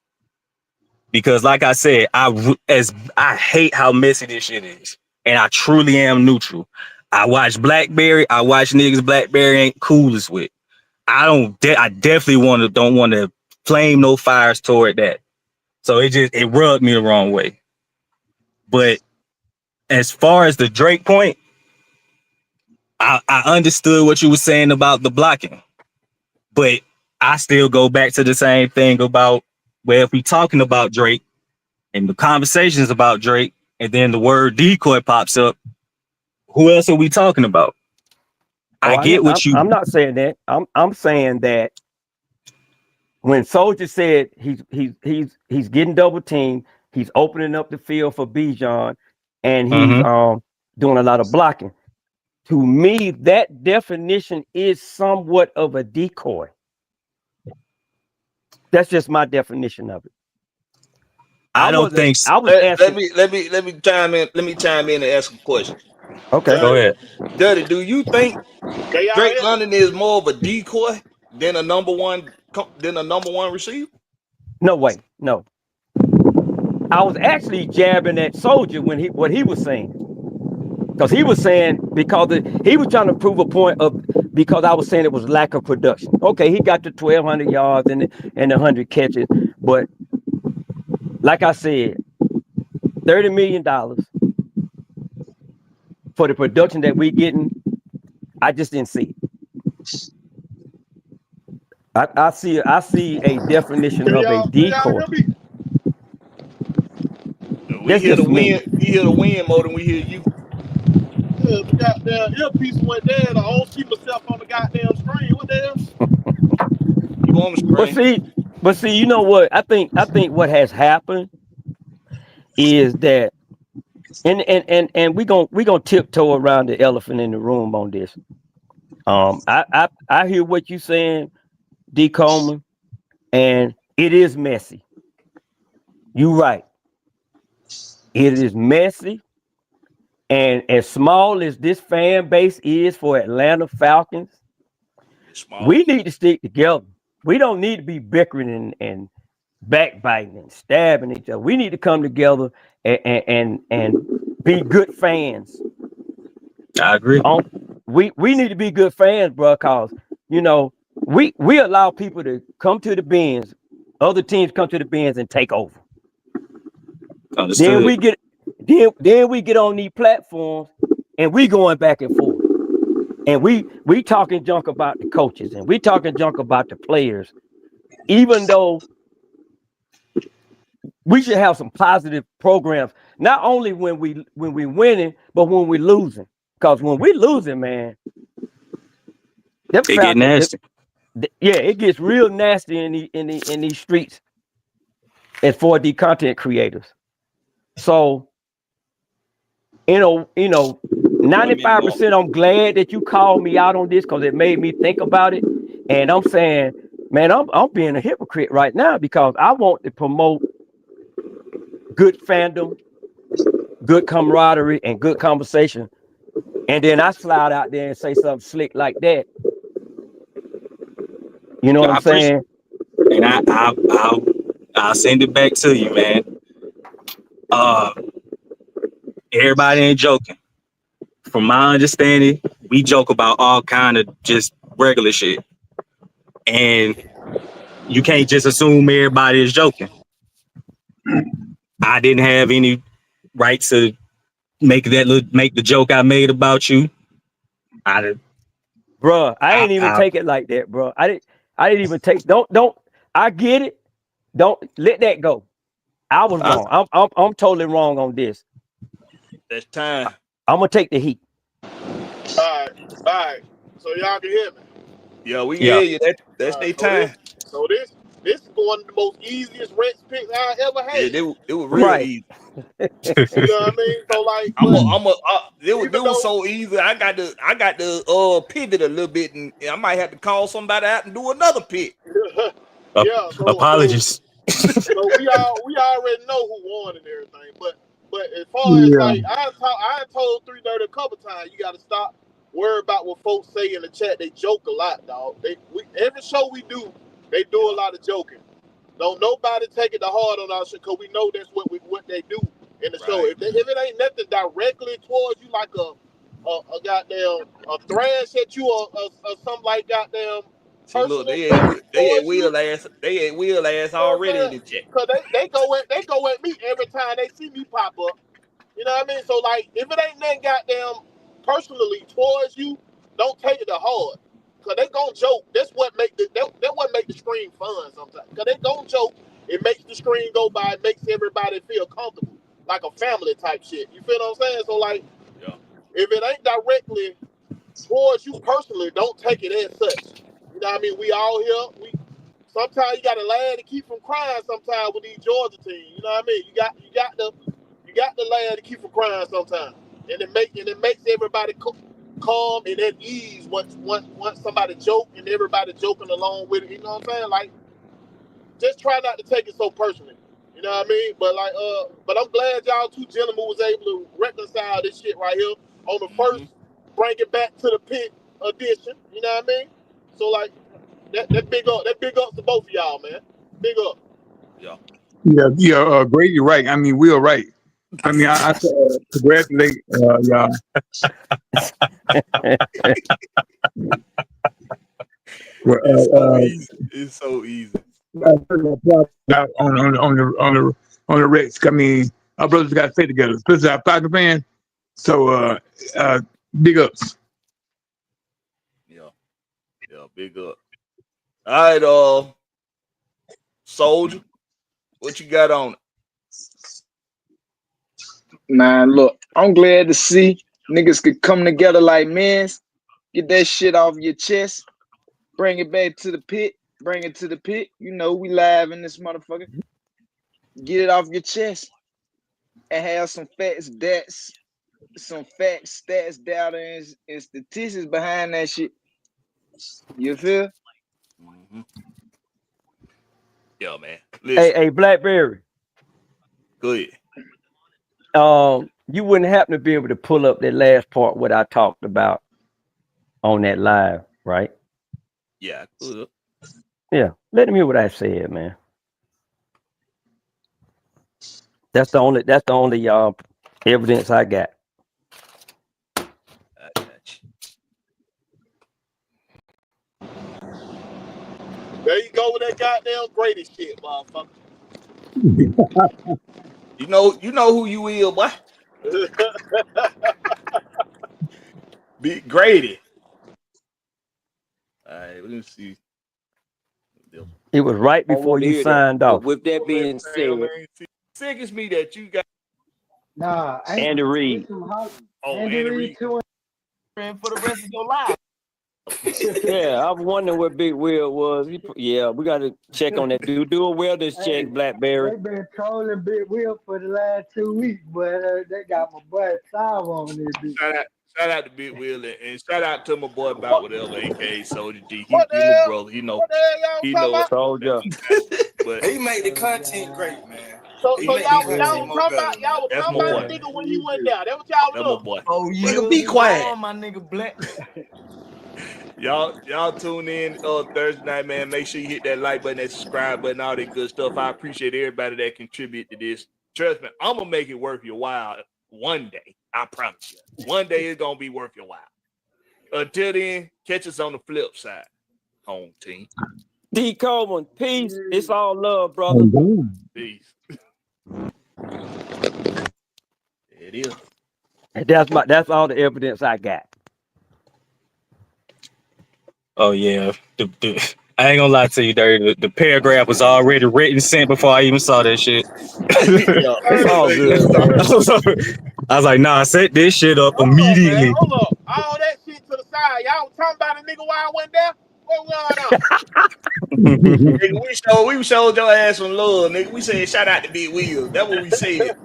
Because like I said, I hate how messy this shit is. And I truly am neutral. I watch Blakberry. I watch niggas Blakberry ain't coolest with. I definitely don't want to flame no fires toward that. So it rubbed me the wrong way. But as far as the Drake point, I understood what you were saying about the blocking, but I still go back to the same thing about, well, if we talking about Drake and the conversations about Drake, and then the word decoy pops up, who else are we talking about? I'm not saying that. I'm saying that when Soldier said he's getting double teamed, he's opening up the field for Bijan, and he's doing a lot of blocking. To me, that definition is somewhat of a decoy. That's just my definition of it. I don't think so. Let me chime in. Let me chime in and ask a question. Okay, go ahead. Dirty, do you think Drake London is more of a decoy than a number one receiver? No way, no. I was actually jabbing at Soldier when what he was saying. Because he was saying, he was trying to prove a point because I was saying it was lack of production. Okay, he got to 1,200 yards and 100 catches, but like I said, $30 million for the production that we getting, I just didn't see it. I see a definition of a decoy. We hear the wind more than we hear you. The goddamn earpiece went there and I don't see myself on the goddamn screen. What the hell? You on the But screen? see, you know what? I think what has happened is that, and we gonna tiptoe around the elephant in the room on this. I hear what you saying, D. Coleman, and it is messy. You right. It is messy, and as small as this fan base is for Atlanta Falcons, It's small. we need to stick together. We don't need to be bickering and backbiting and stabbing each other. We need to come together and be good fans. I agree. We need to be good fans, bro, because you know we allow people to come to the bins, other teams come to the bins and take over. Understood. Then we get on these platforms and we going back and forth. And we talking junk about the coaches and we talking junk about the players, even though we should have some positive programs, not only when we winning, but when we losing. Because when we losing, man, it get nasty. It gets real nasty in these streets as for the content creators. So, you know, 95%, I'm glad that you called me out on this because it made me think about it. And I'm saying, man, I'm being a hypocrite right now because I want to promote good fandom, good camaraderie, and good conversation. And then I slide out there and say something slick like that. You know what I'm saying? And I'll send it back to you, man. Everybody ain't joking. From my understanding, we joke about all kind of just regular shit. And you can't just assume everybody is joking. I didn't have any right to make the joke I made about you. Bro, I ain't even take it like that, bro. I didn't even take. Don't. I get it. Don't let that go. I was wrong. I'm totally wrong on this. That's time. I'm gonna take the heat. All right. So y'all can hear me. Yeah, we hear you. That's their time. So this is one of the most easiest Rex picks I ever had. Yeah, it was real easy. You know what I mean? So like, it was so easy. I got to pivot a little bit, and I might have to call somebody out and do another pick. Apologies. So we already know who won and everything, but as far as like I told 330 a couple times, you got to stop worrying about what folks say in the chat. They joke a lot, dog. Every show we do, they do a lot of joking. Don't nobody take it to heart on our shit because we know that's what they do in the show. If it ain't nothing directly towards you, like a goddamn a thrash at you or something like goddamn. See, look, they had wheel ass already in the chat. Cause they go at me every time they see me pop up. You know what I mean? So like, if it ain't nothing goddamn personally towards you, don't take it to heart. Cause they gon' joke. That's what make the screen fun sometimes. Cause they gon' joke. It makes the screen go by. It makes everybody feel comfortable, like a family type shit. You feel what I'm saying? So like, if it ain't directly towards you personally, don't take it as such. You know what I mean? We all here. Sometimes you gotta laugh to keep from crying. Sometimes with these Georgia teams, you know what I mean? You got to laugh to keep from crying sometimes, and it makes everybody calm and at ease once somebody joke and everybody joking along with it. You know what I'm saying? Like, just try not to take it so personally. You know what I mean? But like, but I'm glad y'all two gentlemen was able to reconcile this shit right here on the first bring it back to the pit edition. You know what I mean? So like, that big up to both of y'all, man. Big up. Yeah, Greg, you're right. I mean, we are right. I mean, I congratulate y'all. It's so easy. On the Rex. I mean, our brothers got to stay together, especially our Falcon fans. So, big ups. Yeah, big up. All right, Soldier, what you got on it? Man, look, I'm glad to see Niggas could come together like men, get that shit off your chest, bring it back to the pit, bring it to the pit. You know, we live in this motherfucker. Get it off your chest and have some facts, stats, data, and statistics behind that shit. You feel? Mm-hmm. Yo, man. Hey, Blakberry. Go ahead. You wouldn't happen to be able to pull up that last part what I talked about on that live, right? Yeah, I could. Yeah, let him hear what I said, man. That's the only evidence I got. I got you. There you go with that goddamn greatest shit, motherfucker. You know who you is, boy. Big Grady. All right, let me see. It was right before you signed off. With that being said, Sickens me that you got Andy Reid. Andy Reid for the rest of your life. Yeah, I'm wondering what Big Will was. Yeah, we got to check on that. Do a wellness check, Blakberry. They've been trolling Big Will for the last 2 weeks, but they got my boy Sav on this bitch. Shout out to Big Will and shout out to my boy about whatever, aka Soldier G. He What the hell? my brother. He know. What the hell y'all talking about? Soldier. But He made the content great, man. So He y'all make was the content more talking better, about y'all was That's talking my about boy. the nigga when he went down. That what y'all that's my doing. boy. Oh, yeah. Nigga, be quiet. My nigga Black. Y'all tune in Thursday night, man. Make sure you hit that like button, that subscribe button, all that good stuff. I appreciate everybody that contribute to this. Trust me, I'm gonna make it worth your while one day. I promise you. One day it's gonna be worth your while. Until then, catch us on the flip side, home team. D. Coleman, peace. It's all love, brother. Peace. It is. And that's all the evidence I got. oh yeah, I ain't gonna lie to you, Dirty. The paragraph was already written, sent before I even saw that shit. It's all good, man. I was like, nah, set this shit up Hold up, man. immediately. Hold up. All that shit to the side. Y'all was talking about a nigga while I went there? What going on? Nigga, we showed your ass some love, nigga. We said shout out to Big Wheels. That's what we said.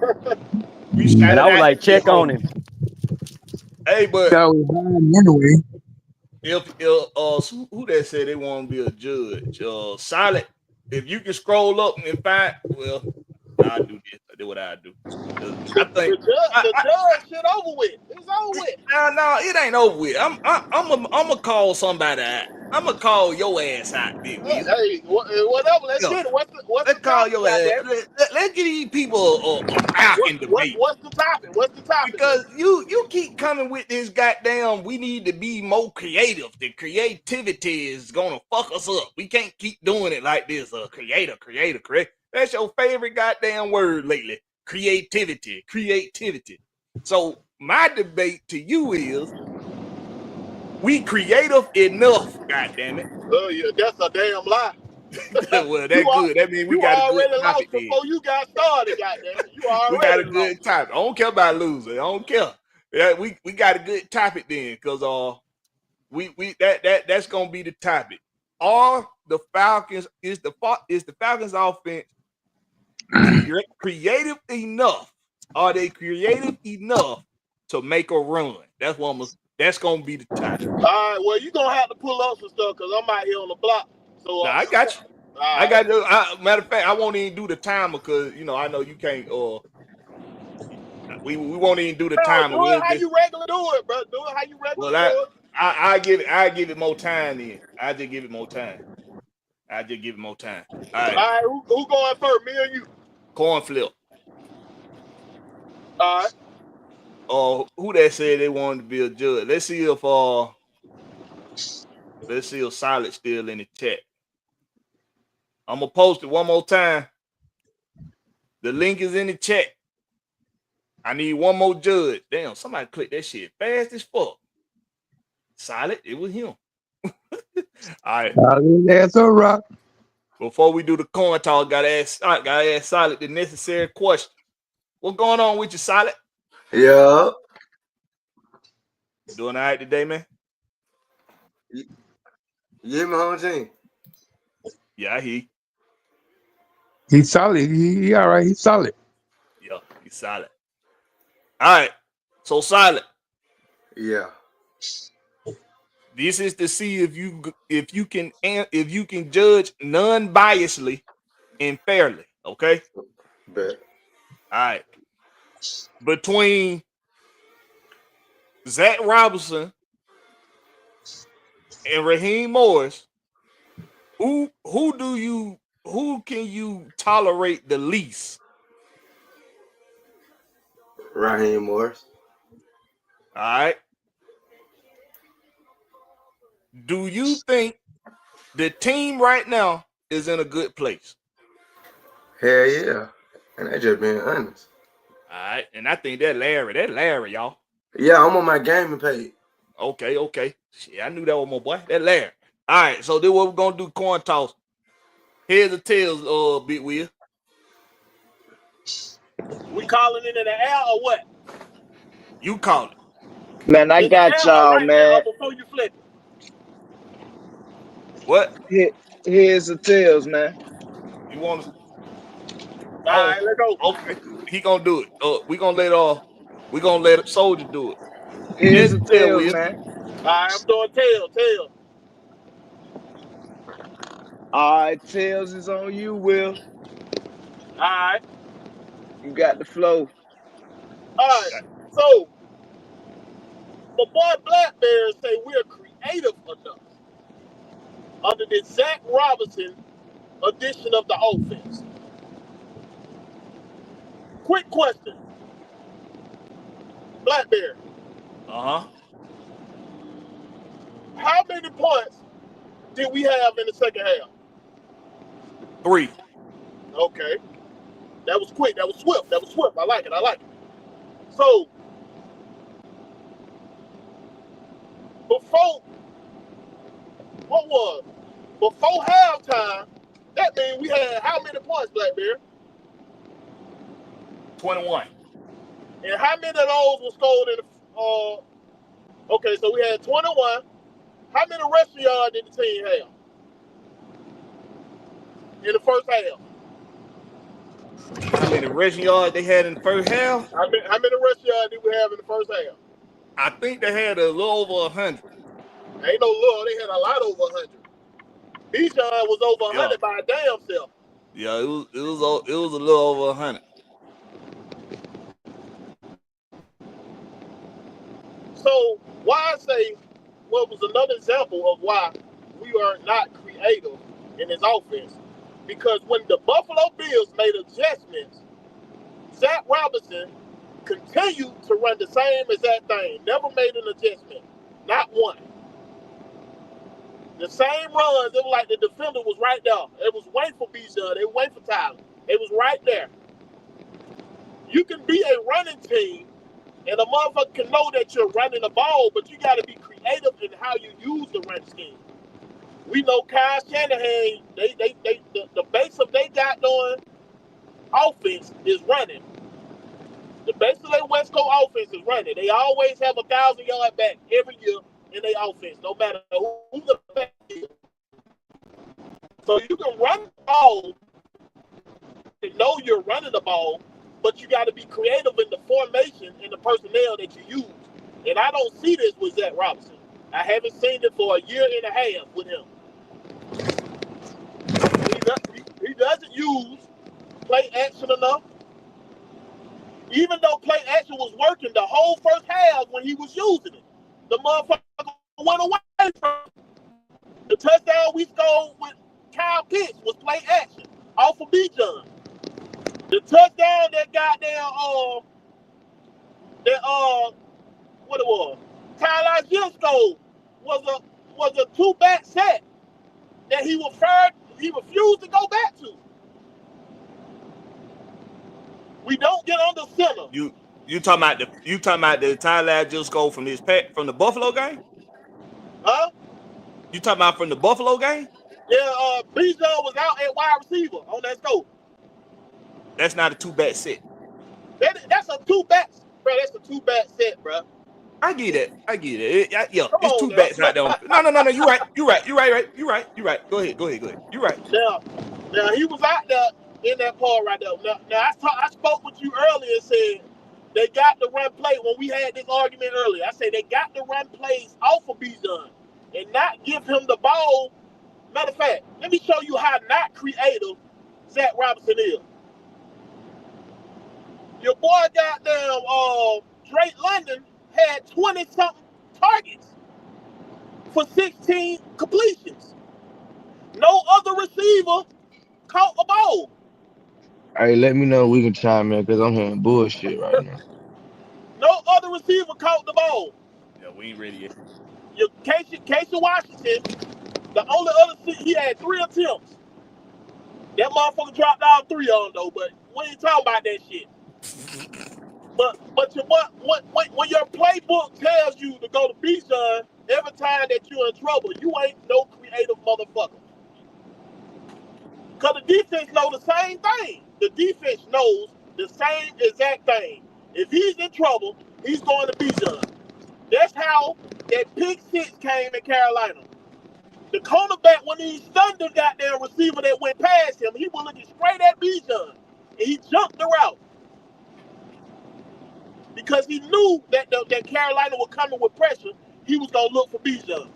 We And shouted I was out like, to check Big on Homie. him. Hey, but That was hard anyway. if who that said they want to be a judge? Solid. If you can scroll up and find, well, I'll do this. I do what I do. I think The judge shit over with. It's over with. no, it ain't over with. I'm gonna call somebody out. I'm gonna call your ass out, Big Wheel. Hey, whatever. Let's get it. What's Let's the call topic, your ass. goddamn? Let's get these people a Falcon debate. What's the topic? What's the topic? Because you keep coming with this goddamn, we need to be more creative. The creativity is gonna fuck us up. We can't keep doing it like this. Creator. That's your favorite goddamn word lately. Creativity. So my debate to you is, we creative enough, goddamn it. Oh yeah, that's a damn lie. Well, that's good. That means we got a good topic then. Before you got started, goddamn it. You already We got a lost. good topic. I don't care about losing. I don't care. Yeah, we got a good topic then, because that's gonna be the topic. Are the Falcons is the Falcons offense creative enough? Are they creative enough to make a run? That's gonna be the topic. All right, well, you're gonna have to pull up some stuff because I'm out here on the block. So I got you. Right. I got you. Matter of fact, I won't even do the timer because I know you can't. We won't even do the timer. Do it how you regular do it, bro. Do it how you regular do it. I give it more time then. I just give it more time. All right. Who going first? Me or you? Corn flip. All right. Who that said they wanted to be a judge? Let's see if Solid still in the chat. I'm gonna post it one more time. The link is in the chat. I need one more judge. Damn, somebody click that shit fast as fuck. Solid, it was him. All right. That's all right. Before we do the coin talk, gotta ask Solid the necessary question. What's going on with you, Solid? Yeah. Doing all right today, man? You hear my home team? Yeah, I hear you. He's solid. He all right. He's solid. Yeah, he's solid. All right. So Silent. Yeah. This is to see if you can judge non-biasly and fairly. Okay. Bet. All right. Between Zach Robinson and Raheem Morris, who can you tolerate the least? Raheem Morris. All right. Do you think the team right now is in a good place? Hell yeah. And they just being honest. All right. And I think that's Larry, y'all. Yeah, I'm on my gaming page. Okay. Shit, I knew that was my boy. That's Larry. All right. So this what we're gonna do: coin toss. Heads or tails, Big Wheel. We calling it in the air or what? You call it. Man, I got y'all, man. Before you flip it. What? Here's the tails, man. You want to? All right, let's go. Okay. He gonna do it. We gonna let Soldier do it. Here's the tail, tails, Will. man. All right, I'm doing tail. All right, tails is on you, Will. All right. You got the flow. All right. So, my boy Blakberry say we're creative enough under the Zach Robinson edition of the offense. Quick question. Blakberry. Uh-huh. How many points did we have in the second half? 3. Okay. That was quick. That was swift. I like it. So, before halftime, that means we had how many points, Blakberry? 21. And how many of those were scored in the okay, so we had 21. How many rushing yards did the team have in the first half? How many rushing yards they had in the first half? How many rushing yards did we have in the first half? I think they had a little over 100. Ain't no little, they had a lot over 100. Bijan was over 100 by a damn self. Yeah, it was a little over 100. So why I say what was another example of why we are not creative in this offense? Because when the Buffalo Bills made adjustments, Zach Robinson continued to run the same exact thing. Never made an adjustment. Not one. The same runs, it was like the defender was right there. It was waiting for Bijan. They were waiting for Tyler. It was right there. You can be a running team, and a motherfucker can know that you're running the ball, but you got to be creative in how you use the run scheme. We know Kyle Shanahan, the base of they got doing offense is running. The base of their West Coast offense is running. They always have 1,000-yard back every year in their offense, no matter who the back is. So you can run the ball and know you're running the ball, but you got to be creative in the formation and the personnel that you use. And I don't see this with Zach Robinson. I haven't seen it for a year and a half with him. He doesn't use play action enough. Even though play action was working the whole first half when he was using it, the motherfucker went away from it. The touchdown we scored with Kyle Pitts was play action off of Bijan. The touchdown that goddamn what it was, Tyler Jim scored was a 2-back set that he refused to go back to. We don't get under center. You talking about the Tyler just go from from the Buffalo game? Huh? You talking about from the Buffalo game? Yeah, Bijan was out at wide receiver on that scope. That's not a 2-back set. That's a 2-back, bro. That's a 2-back set, bro. I get it. Yo, Come it's on two bats now. out there. No. You right. You're right. Go ahead. You're right. Now he was out there in that part right there. Now I spoke with you earlier and said they got to run play when we had this argument earlier. I said they got to run plays off of Bijan and not give him the ball. Matter of fact, let me show you how not creative Zach Robinson is. Your boy goddamn Drake London had 20-something targets for 16 completions. No other receiver caught a ball. Hey, let me know we can chime in because I'm hearing bullshit right now. No other receiver caught the ball. Yeah, we ain't ready yet. Your Casey Washington, the only other he had 3 attempts. That motherfucker dropped all 3 on though, but we ain't talking about that shit. But your when your playbook tells you to go to Bijan every time that you're in trouble, you ain't no creative motherfucker. Cause the defense know the same thing. The defense knows the same exact thing. If he's in trouble, he's going to Bijan. That's how that pick 6 came in Carolina. The cornerback, when he stunned the goddamn receiver that went past him, he was looking straight at Bijan. And he jumped the route. Because he knew that Carolina was coming with pressure, he was going to look for Bijan.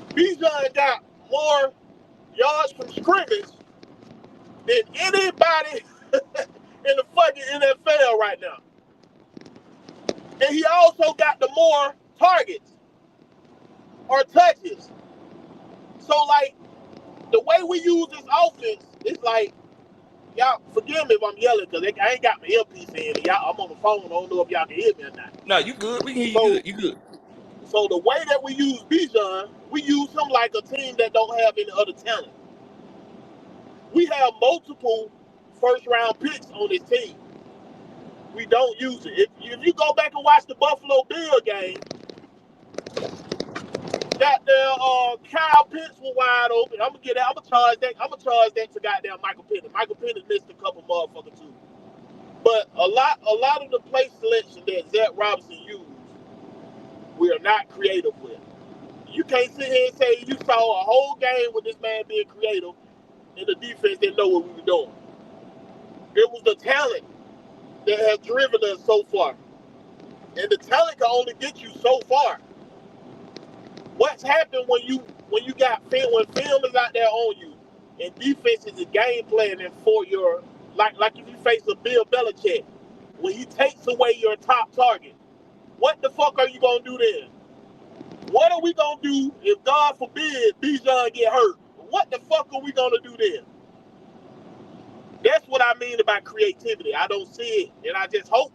Bijan got more yards from scrimmage than anybody in the fucking NFL right now. And he also got the more targets or touches. So, like, the way we use this offense, it's like, y'all, forgive me if I'm yelling because I ain't got my earpiece in. Y'all, I'm on the phone. I don't know if y'all can hear me or not. No, you good. We can hear you good. So the way that we use Bijan, we use him like a team that don't have any other talent. We have multiple first-round picks on this team. We don't use it. If you go back and watch the Buffalo Bill game, Kyle Pitts was wide open. I'm gonna charge that to goddamn Michael Penix. Michael Penix missed a couple motherfuckers too. But a lot of the play selection that Zach Robinson used, we are not creative with. You can't sit here and say you saw a whole game with this man being creative and the defense didn't know what we were doing. It was the talent that has driven us so far. And the talent can only get you so far. What's happened when film is out there on you and defense is a game planning for your like if you face a Bill Belichick, when he takes away your top target, what the fuck are you gonna do then? What are we gonna do if, God forbid, Bijan get hurt? What the fuck are we gonna do then? That's what I mean about creativity. I don't see it, and I just hope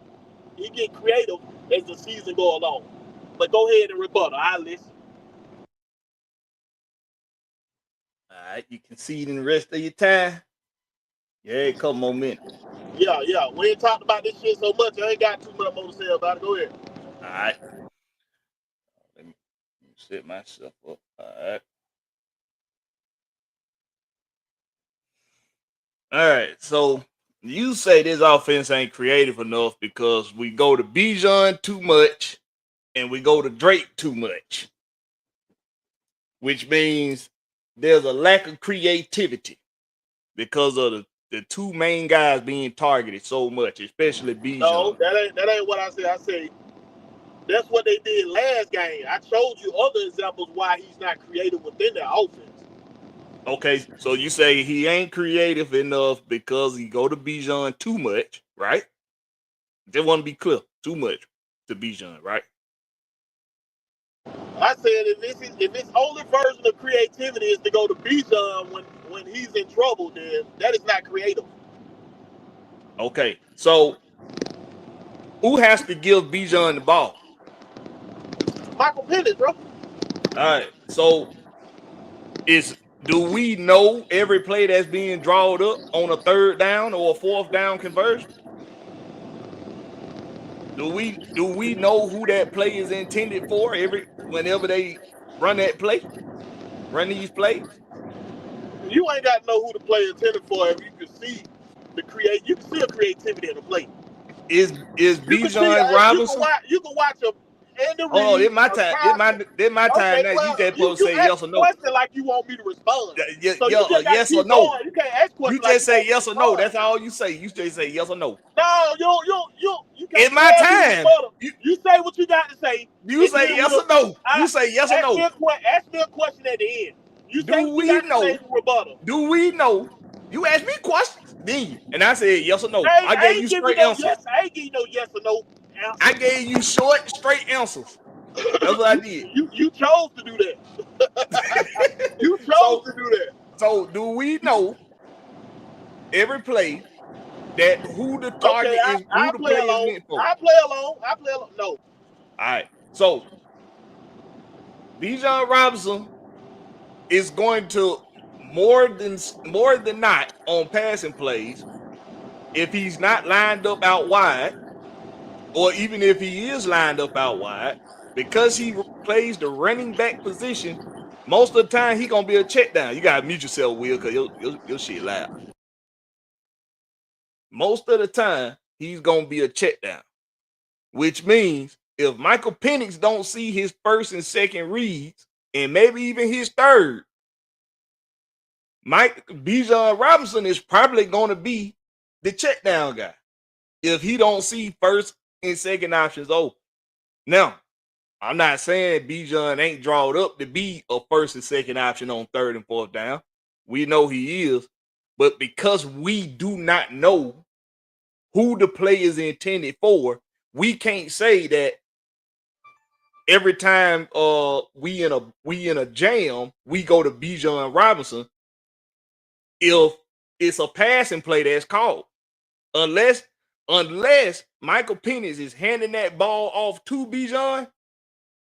he get creative as the season go along. But go ahead and rebuttal. I listen. All right, you conceding the rest of your time. Yeah, a couple more minutes. Yeah. We ain't talked about this shit so much. I ain't got too much more to say about it. Go ahead. All right. Let me set myself up. All right. All right. So you say this offense ain't creative enough because we go to Bijan too much and we go to Drake too much, which means there's a lack of creativity because of the 2 main guys being targeted so much, especially Bijan. No, that ain't what I said. I said that's what they did last game. I showed you other examples why he's not creative within their offense. Okay, so you say he ain't creative enough because he go to Bijan too much, right? Just want to be clear, too much to Bijan, right? I said if its only version of creativity is to go to Bijan when he's in trouble, then that is not creative. Okay, so who has to give Bijan the ball? Michael Penix, bro. All right, so do we know every play that's being drawn up on a 3rd down or a 4th down conversion? Do we know who that play is intended for whenever they run that play? Run these plays? You ain't got to know who the play intended for if you can see you can see a creativity in the play. Is You can see, Bijan Robinson? you can watch a Andy Hold on, Reid, this my a time. Cosman. This my time Okay, now. You well, just supposed to you say ask yes a or no. question like you want me to respond. Yeah, So you just got to yes or keep no. going. You can't ask You questions like just you say want me to yes or no. respond. That's all you say. You just say yes or no. No, you In can't my tell me to time, rebuttal. You say what you got to say. you And say then yes or no. You say yes or ask no. me a question at the end. You say Do what you we got to say know? to rebuttal. Do we know? You asked me questions, then and I said yes or no. I I gave ain't you give you straight no answers. yes. I ain't give you no yes or no I answer. gave you short, straight answers. That's what I did. You chose to do that. You chose So, to do that. so do we know every play that who the Okay, target is, who I the play play is alone. meant for? I play alone. No. All right. So Bijan Robinson is going to more than not on passing plays if he's not lined up out wide, or even if he is lined up out wide, because he plays the running back position. Most of the time, he gonna be a check down. You gotta mute yourself, Will, because your shit loud. Most of the time, he's gonna be a check down, which means if Michael Penix don't see his first and second reads, and maybe even his third, Bijan Robinson is probably going to be the check down guy if he don't see first and second options open. Now, I'm not saying Bijan ain't drawn up to be a first and second option on third and fourth down. We know he is, but because we do not know who the play is intended for, we can't say that every time we in a jam, we go to Bijan Robinson if it's a passing play that's called. Unless Michael Penix is handing that ball off to Bijan,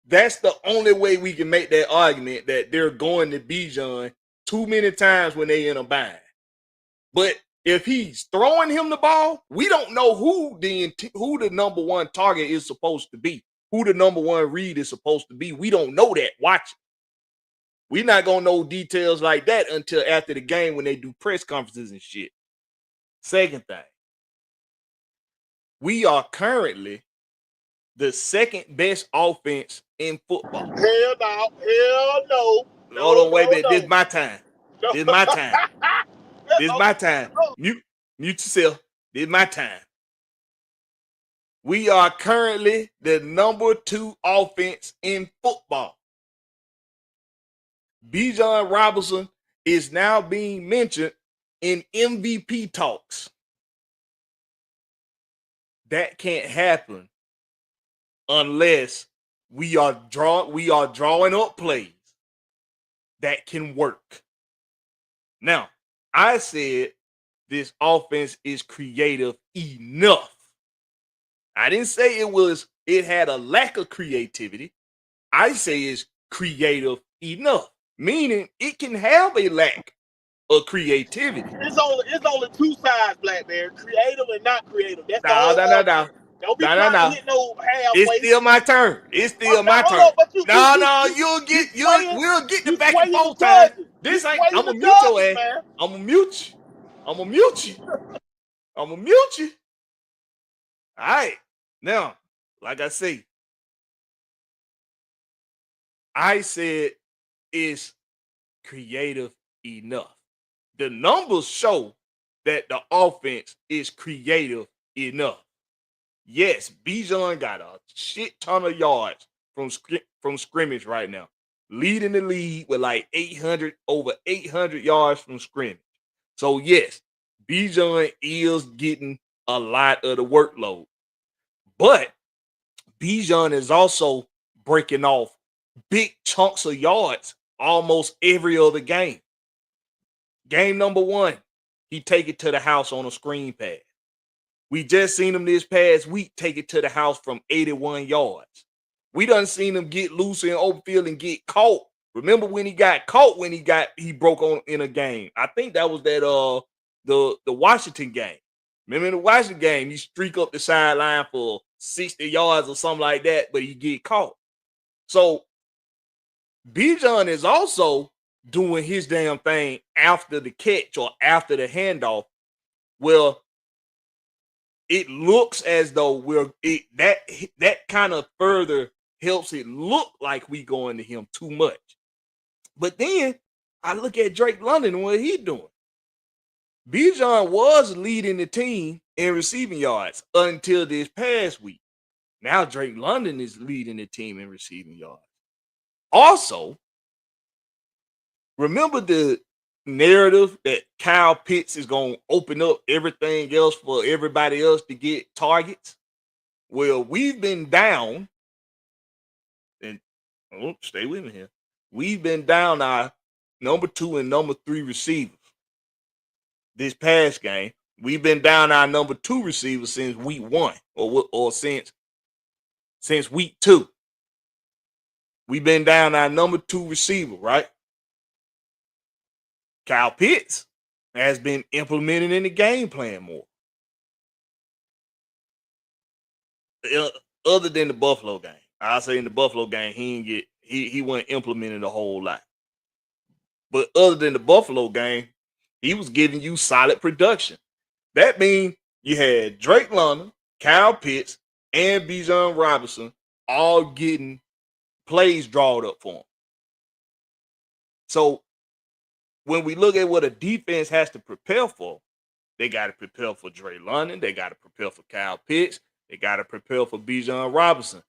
that's the only way we can make that argument that they're going to Bijan too many times when they in a bind. But if he's throwing him the ball, we don't know who the number one target is supposed to be, who the number one read is supposed to be. We don't know that. Watch it. We're not gonna know details like that until after the game when they do press conferences and shit. Second thing, we are currently the second best offense in football. Hell no. Hell no. Hold No, on, wait a no, minute. This no. is my time. No. This is my time. This is my time. No. Mute yourself. This is my time. We are currently the number 2 offense in football. Bijan Robinson is now being mentioned in MVP talks. That can't happen unless we are drawing up plays that can work. Now, I said this offense is creative enough. I didn't say it had a lack of creativity. I say it's creative enough, meaning it can have a lack of creativity. It's only two sides, Blakberry. Creative and not creative. That's the No. whole argument. Don't be trying to hit no It's halfway. still my turn. It's still my Hold turn. on, but We'll get the you back and swaying the forth time. judges. You This ain't, swaying I'm the gonna mute your judges, ass. man. I'm gonna mute you. I'm gonna mute you. I'm gonna mute you. All right. Now, like I say, I said it's creative enough. The numbers show that the offense is creative enough. Yes, Bijan got a shit ton of yards from scrimmage right now, leading the league with like over 800 yards from scrimmage. So yes, Bijan is getting a lot of the workload, but Bijan is also breaking off big chunks of yards almost every other game. Game number 1, he take it to the house on a screen pass. We just seen him this past week take it to the house from 81 yards. We done seen him get loose in open field and get caught. Remember when he got caught when he broke on in a game? I think that was that the Washington game. Remember in the Washington game, he streak up the sideline for 60 yards or something like that, but he get caught. So Bijan is also doing his damn thing after the catch or after the handoff. Well, it looks as though that kind of further helps it look like we going to him too much. But then I look at Drake London and what he's doing. Bijan was leading the team in receiving yards until this past week. Now Drake London is leading the team in receiving yards. Also, remember the narrative that Kyle Pitts is going to open up everything else for everybody else to get targets? Well, we've been down, and stay with me here. We've been down our number 2 and number 3 receivers. This past game, we've been down our number 2 receiver since week 1 or since week 2. We've been down our number 2 receiver, right? Kyle Pitts has been implemented in the game plan more. Other than the Buffalo game. I'll say in the Buffalo game, he wasn't implemented a whole lot. But other than the Buffalo game, he was giving you solid production. That means you had Drake London, Kyle Pitts, and Bijan Robinson all getting plays drawn up for him. So when we look at what a defense has to prepare for, they got to prepare for Drake London. They got to prepare for Kyle Pitts. They got to prepare for Bijan Robinson.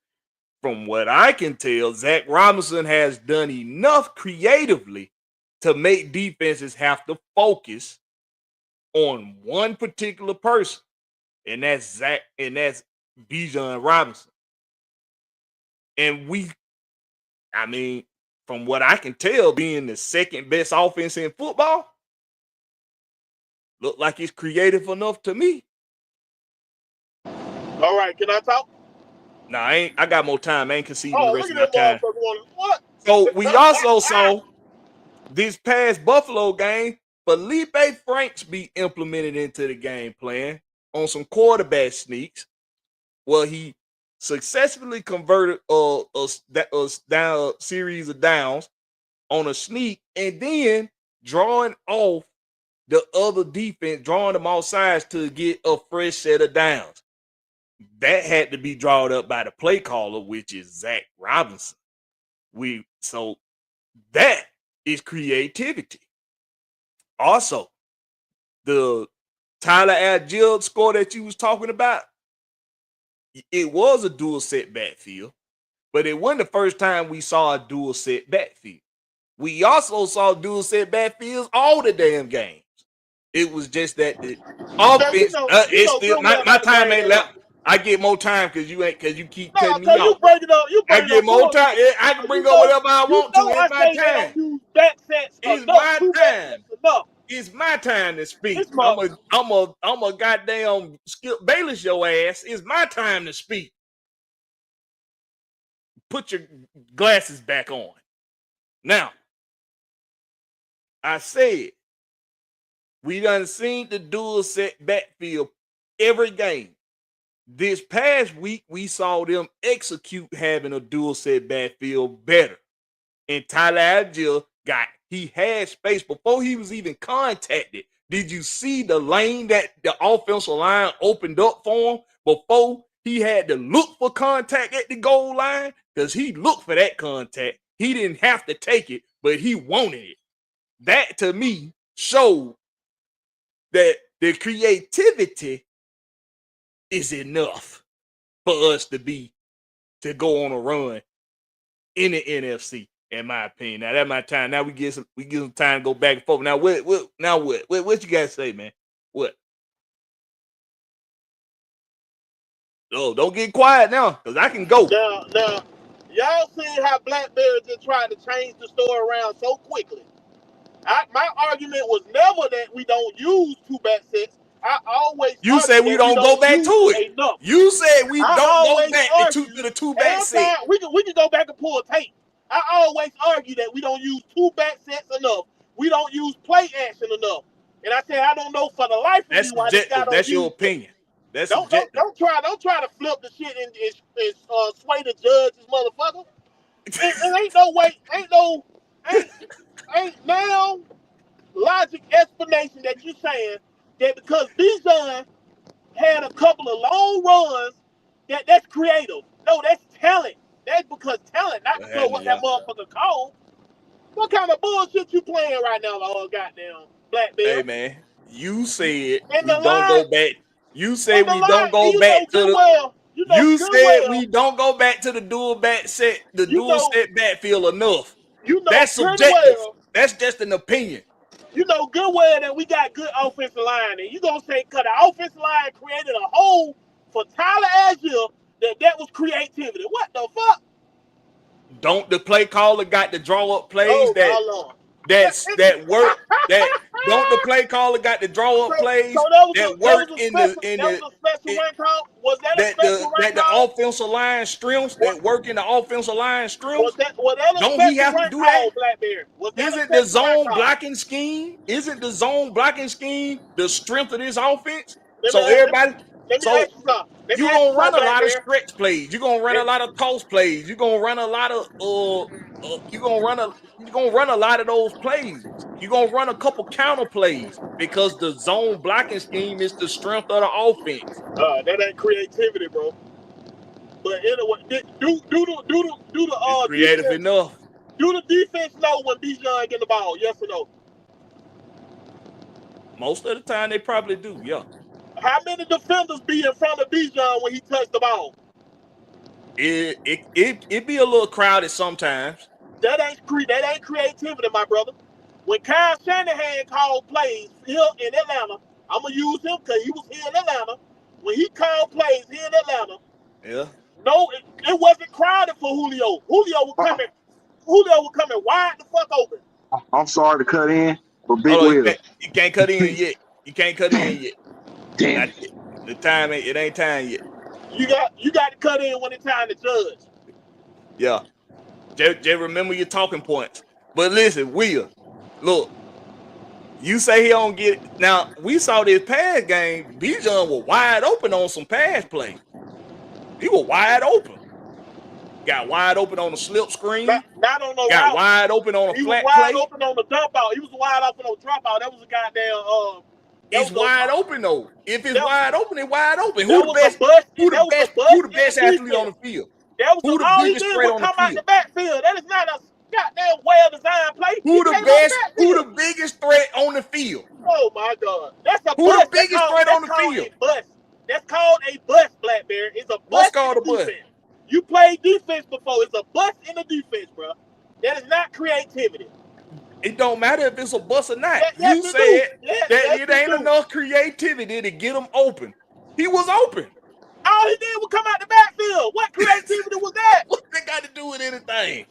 From what I can tell, Zach Robinson has done enough creatively to make defenses have to focus on one particular person, and that's Bijan Robinson. And from what I can tell, being the second best offense in football, look like it's creative enough to me. All right, can I talk? No, I got more time. I ain't conceding the rest of my Look at time. that what? So we also saw this past Buffalo game, Felipe Franks be implemented into the game plan on some quarterback sneaks. Well, he successfully converted a series of downs on a sneak, and then drawing off the other defense, drawing them off sides to get a fresh set of downs. That had to be drawn up by the play caller, which is Zach Robinson. So that is creativity. Also, the Tyler Algier score that you was talking about, it was a dual set backfield, but it wasn't the first time we saw a dual set backfield. We also saw dual set backfields all the damn games. It was just that the offense, my time ain't left. I get more time because you keep cutting me off. You break it up. I get more time. I can bring up whatever I want to. It's my time. It's my time. It's my time to speak. I'm a goddamn Skip Bayless your ass. It's my time to speak. Put your glasses back on. Now, I said we done seen the dual set backfield every game. This past week, we saw them execute having a dual set backfield better. And Tyler Algier he had space before he was even contacted. Did you see the lane that the offensive line opened up for him before he had to look for contact at the goal line? Because he looked for that contact. He didn't have to take it, but he wanted it. That, to me, showed that the creativity is enough for us to go on a run in the NFC, in my opinion. Now that's my time. Now we get some time to go back and forth. Now what you guys say, man? What? Oh, don't get quiet now, because I can go. Now, y'all seen how Blakberry just tried to change the story around so quickly. My argument was never that we don't use two back sets. You said we don't go back to it. Enough. You said we don't go back to the two back set. We can go back and pull a tape. I always argue that we don't use two back sets enough. We don't use play action enough. And I said I don't know for the life of me why they got. That's your opinion. That's subjective. Don't try to flip the shit and sway the judges, motherfucker. It ain't no way. Ain't now logic explanation that you saying that because Bijan had a couple of long runs. That's creative. No, that's talent. That's because talent, not What because happened, what that y'all? motherfucker called. What kind of bullshit you playing right now, goddamn Black Hey Bill? man, you said And we the don't line, go back. You and said the we line, don't and go back to the. You said we don't go back to the dual back set, the you dual know, set backfield enough. you know That's good subjective. well, That's just an opinion. you know good well that we got good offensive line, and you gonna say because the offensive line created a hole for Tyler Algier that was creativity. What the fuck? Don't the play caller got to draw up plays Oh my lord. that work that don't the play caller got to draw up So plays that that work was a in special the run call. Was that a that special run the call? offensive line strengths that work in the offensive line strengths. Was that a Don't he special have to run do that? call, Blackberry? Was that a Isn't the special run zone call? blocking scheme? Isn't the zone blocking scheme the strength of this offense? Let me So let me everybody, let me so ask you something. Let me you're ask you gonna run something, a lot of Blackberry. stretch plays. You're gonna run a lot of toss plays. You're gonna run a lot of you're gonna run a lot of those plays. You're gonna run a couple counter plays because the zone blocking scheme is the strength of the offense. That ain't creativity, bro. But anyway, do It's the creative defense enough. do the defense know when Bijan get the ball? Yes or no? Most of the time they probably do, yeah. How many defenders be in front of Bijan when he touched the ball? It be a little crowded sometimes. That ain't creativity, my brother. When Kyle Shanahan called plays here in Atlanta, I'm gonna use him because he was here in Atlanta. When he called plays here in Atlanta, Yeah. no, it wasn't crowded for Julio. Julio was coming wide the fuck open. I'm sorry to cut in, but Big Hold on, Will. you can't cut in yet. You can't cut in yet. Damn Not it. yet. The time ain't it ain't time yet. You got to cut in when it's time to judge. Yeah. Just remember your talking points. But listen, Will, look, you say he don't get it. Now, we saw this pass game. Bijan was wide open on some pass play. He was wide open. Got wide open on a slip screen. Not on no Got route. wide open on a He was flat wide play. open on the dump out. He was wide open on drop out. That was a goddamn that It's was a wide open though. If it's that, wide open, it's wide open. that was a bust. That was a Who bust the in the best athlete on defense. the field? That was Who the all he biggest did threat was on the come out field? the backfield. That is not a goddamn well-designed play. He came out the Who backfield. the biggest threat on the field? Oh my God, that's a Who the bust. biggest threat on That's the called field? a bust. That's called a bust, Blackberry. It's a What's bust in called a the bust? defense. You played defense before. It's a bust in the defense, bro. That is not creativity. It don't matter if it's a bust or not. Yes, You it do. said Yes, that yes, it it ain't do. enough creativity to get him open. He was open. All he did was come out the backfield. What creativity was that? What they got to do with anything?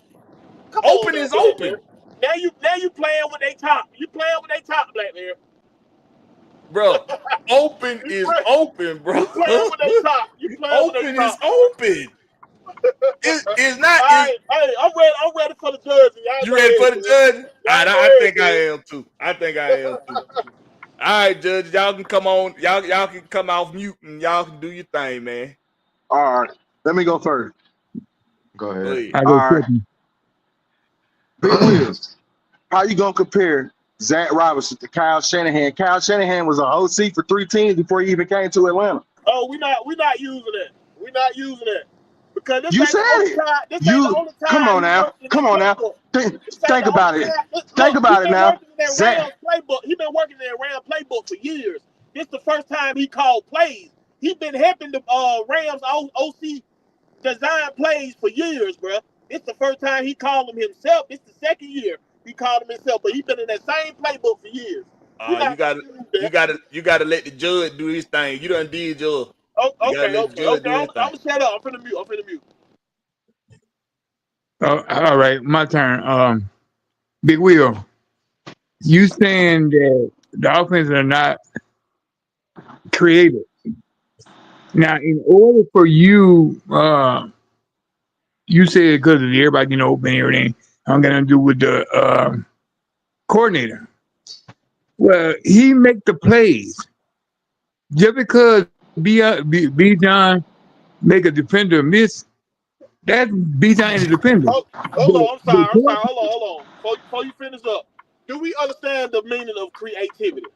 Come on, Open now, is Blackberry. open, Now you playing with they top. You playing with they top, Blackberry. bro. Open is open, bro. You playing with they top. You playing with they Open is top, bro. open. It's not. All right, hey, I'm ready. I'm ready for the judges. Y'all You go ready ahead, for the man. judge? Y'all go I ahead, think I man. am too. I think I am too. All right, judge. Y'all can come on. Y'all can come off mute and y'all can do your thing, man. All right, let me go first. Go Go ahead. ahead. I All go right, second. Big Wheels. How you gonna compare Zach Robinson to Kyle Shanahan? Kyle Shanahan was an OC for 3 teams before he even came to Atlanta. Oh, we not using that. We not using that because this You ain't said the only it. time. This ain't the You only come time on he now. worked in Come that on now. playbook. Think, This ain't think the only about it. time. Think Look, he about it been now. working in that Zach. Rams playbook. He been working in that Rams playbook for years. This the first time he called plays. He been helping the Rams OC design plays for years, bro. It's the first time he called them himself. It's the second year he called them himself, but he been in that same playbook for years. We You not got gonna to use that. you got to let the judge do his thing. You done did your. Oh, You got to okay. let the judge do I'm his thing. gonna shut up. I'm finna mute. All right, my turn. Big Wheel, you saying that the offenses are not creative. Now, in order for you, you said because of everybody getting open and everything, I'm gonna do with the coordinator. Well, he make the plays. Just because B John make a defender miss, that's B John and the defender. Hold on. I'm sorry. Hold on. Before you finish up, do we understand the meaning of creativity?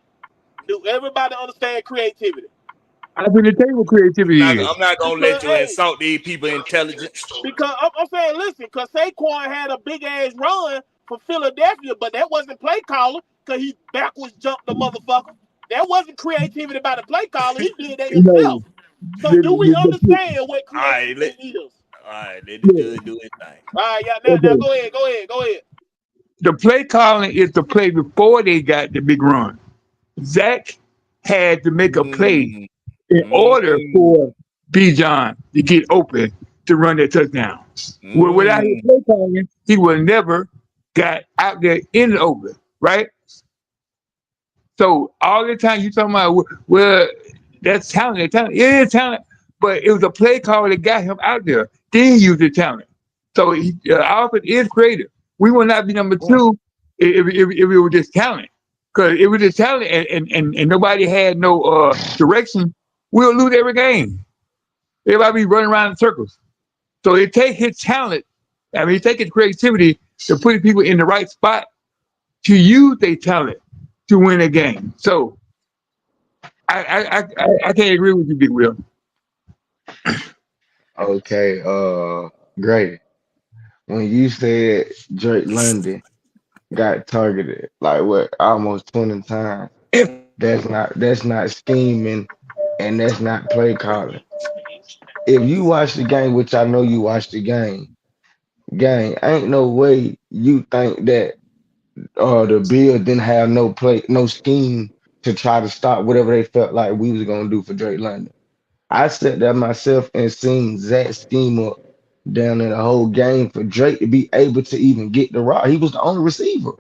Do everybody understand creativity? I can tell you what creativity is. I'm not gonna Because, let you hey, insult these people' intelligence. because I'm saying, listen, because Saquon had a big ass run for Philadelphia, but that wasn't play caller because he backwards jumped the motherfucker. That wasn't creativity by the play caller. He did that You know, himself. So do we understand what All right, creativity is? let the yeah, judge do his thing. All right, yeah, now okay. go ahead. The play calling is the play before they got the big run. Zach had to make a play Mm, in order mm, for B. John to get open to run that touchdown. Well, without his mm, play calling, he would never got out there in the open, right? So all the time you talking about, well, that's talent. It is talent, but it was a play call that got him out there. Then he used the talent. So our offense is creative. We will not be number two if it was just talent. Because if it was just talent and nobody had no direction, we'll lose every game. Everybody be running around in circles. So it takes his talent, I mean, it takes his creativity to put people in the right spot to use their talent to win a game. So I can't agree with you, Big Will. Okay, great. When you said Drake London got targeted like what almost 20 times, that's not scheming and that's not play calling. If you watch the game, which I know you watched the game, ain't no way you think that the Bills didn't have no scheme to try to stop whatever they felt like we was gonna do for Drake London. I sat there myself and seen Zach scheme up down in the whole game for Drake to be able to even get the rock. He was the only receiver.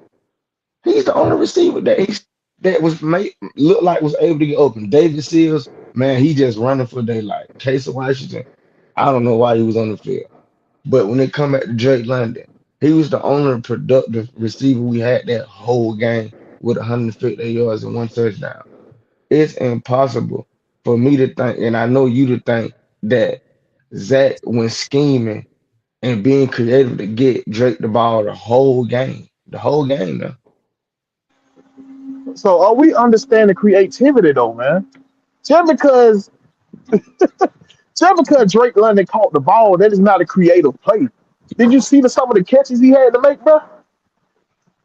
He's the only receiver that was made look like was able to get open. David Seals, man, he just running for daylight. Case of Washington, I don't know why he was on the field. But when it come back to Drake London, he was the only productive receiver we had that whole game with 150 yards and one touchdown. It's impossible for me to think, and I know you to think that Zach, when scheming and being creative to get Drake the ball the whole game, though. So are we understanding creativity though, man? Just because just because Drake London caught the ball, that is not a creative play. Did you see some of the catches he had to make, bro?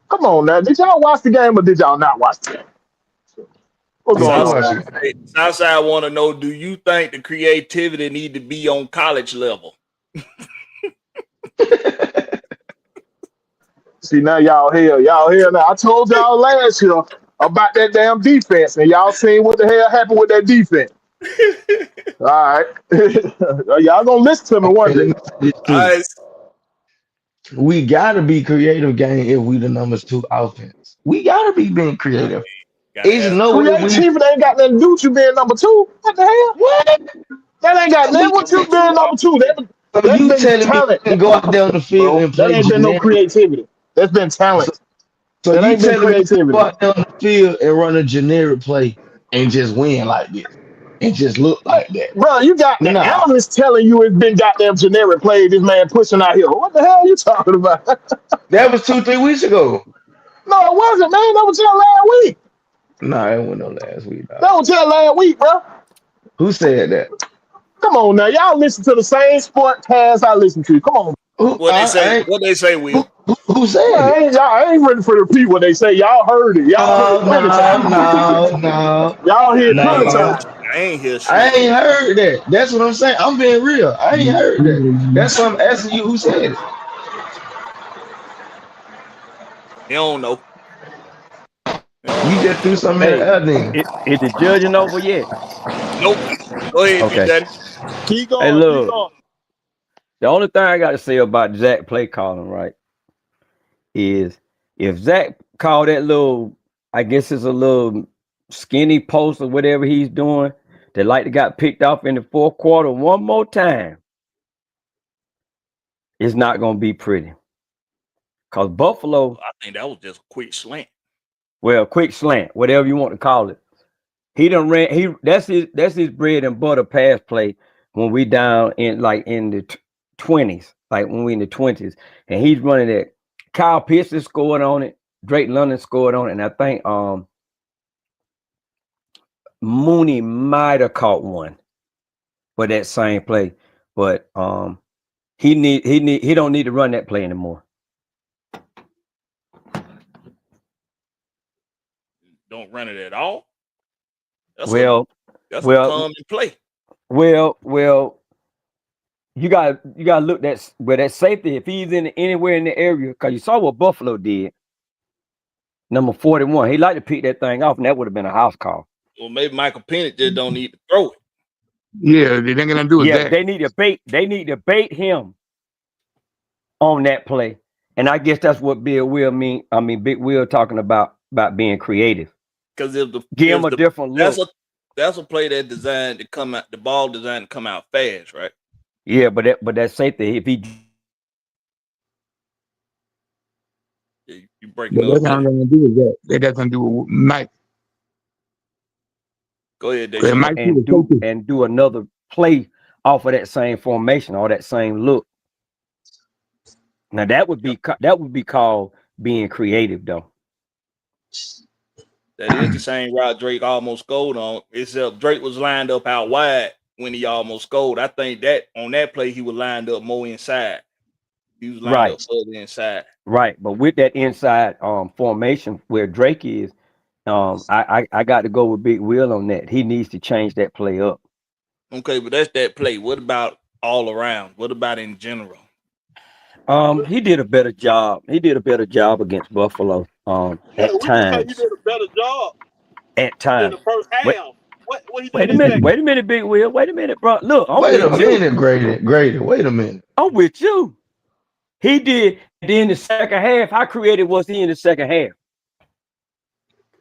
Come on now. Did y'all watch the game or did y'all not watch the game? What's Yeah, going I on, watched man? it. Southside want to know: do you think the creativity need to be on college level? See now y'all here now. I told y'all last year about that damn defense, and y'all seen what the hell happened with that defense. All right. Y'all gonna listen to me one Okay, let day. me say this too. I We gotta be creative, gang, if we the numbers two offense. We gotta be being creative. gotta It's have no way we Creativity ain't got nothing to do with you being number two. What the hell? what? That ain't got So nothing you with you being number two. so That's you been telling me talent, we can go out there on the field bro. and That play ain't been no generic? creativity. That's been So, talent. so That you ain't been telling me we can go creativity. out there on the field and run a generic play and just win like this and just look like that? Bro, you got the Nah, analyst telling you it's been goddamn generic play. This man pushing out here. What the hell are you talking about? that was 2, 3 weeks ago. No, it wasn't, man. That was just last week. Nah, it wasn't no last week, That dog. was just last week, bro. Who said that? Come on now. Y'all listen to the same sport cast I listen to. Come on. Who what they say. What they say, who, Will? who said Man, it? y'all I ain't ready for the repeat what they say. Y'all heard it. Y'all heard it No, plenty no, times. no, no, Y'all hear Man, it plenty no. times. I ain't hear I shit. ain't heard that. That's what I'm saying. I'm being real. I ain't heard that. That's why I'm asking you who said it. They don't know. They don't You know. just threw something in the Hey, air then. is the judging over yet? Nope. Go ahead, Big Okay. Daddy. Keep Hey, going, keep look, going. the only thing I got to say about Zach play calling, right, is if Zach called that little, I guess it's a little skinny post or whatever he's doing, that like to got picked off in the fourth quarter one more time, it's not going to be pretty. Because Buffalo, I think that was just a quick slant. well, quick slant, whatever you want to call it. He done ran, that's his bread and butter pass play when we down in the 20s, like when we in the 20s. And he's running it. Kyle Pitts scored on it. Drake London scored on it. And I think Mooney might have caught one for that same play, but he don't need to run that play anymore. Don't run it at all. That's Well, a well, common play. well. You got to look that where that safety, if he's anywhere in the area, because you saw what Buffalo did. Number 41, he liked to pick that thing off, and that would have been a house call. Well, maybe Michael Penix just don't need to throw it. Yeah, they ain't gonna do Yeah, that. they need to bait him on that play. And I guess that's what Big Will talking about being creative. Because Give him a different look. That's a play that designed to come out, the ball designed to come out fast, right? Yeah, but that safety, if he you breaking But up. that's not gonna do is that. That's gonna do with Mike. Go ahead, Deshaun. and do another play off of that same formation or that same look. Now that would be called being creative, though. That is the same route Drake almost scored on, except Drake was lined up out wide when he almost scored. I think that on that play he was lined up more inside. He was lined up further inside. Right, but with that inside formation where Drake is, I got to go with Big Will on that. He needs to change that play up. Okay, but that's that play. What about all around? What about in general? He did a better job. He did a better job against Buffalo. At times. He did a better job at times. in the first half. What he Wait a minute, Big Will. Wait a minute, bro. Look, wait a minute, Grady. Wait a minute. I'm with you. He did. In the second half, how creative was he in the second half?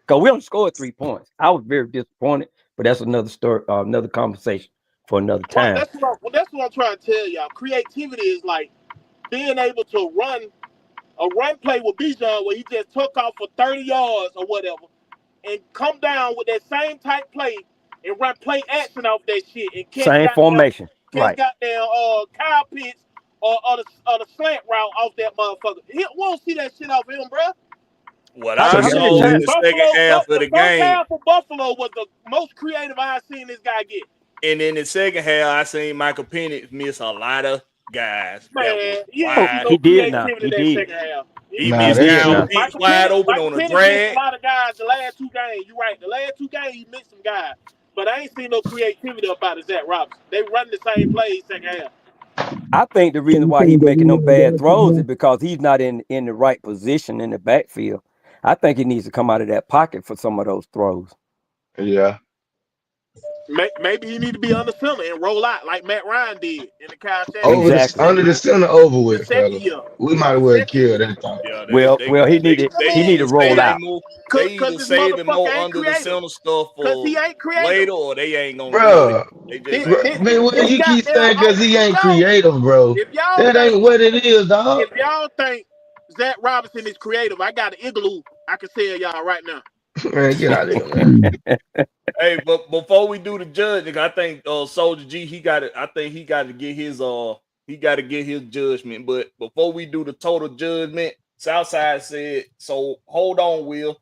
Because we only scored 3 points. I was very disappointed, but that's another story, another conversation for another time. Well, that's what I'm trying to tell y'all. Creativity is like being able to run a run play with Bijan where he just took off for 30 yards or whatever and come down with that same type play and run play action off that shit and catch same formation. Right. Goddamn Kyle Pitts or the slant route off that motherfucker. He won't see that shit off him, bro. What I saw in the second half of the game. The half of Buffalo was the most creative I've seen this guy get. And in the second half, I seen Michael Penix miss a lot of guys. Man, he did not. He did. He missed down wide open on a drag. A lot of guys the last 2 games. You're right. The last 2 games, he missed some guys. But I ain't seen no creativity about Zach Robinson. They run the same plays second half. I think the reason why he's making them bad throws is because he's not in the right position in the backfield. I think he needs to come out of that pocket for some of those throws. Yeah. Maybe he need to be under center and roll out like Matt Ryan did in the Kyle Shanahan. Under the center, over with, fellas. We might as well kill that thing. Yeah, he need to roll out. They either save him more under the center stuff for later, or they ain't gonna bro. do it. Man, you keep saying because he ain't creative, bro. That ain't what it is, dog. If y'all think Zach Robinson is creative, I got an igloo I can sell y'all right now. Man, get out of here, man. Hey, but before we do the judging, I think Soldier G, he got to get his judgment. But before we do the total judgment, Southside said, so hold on, Will.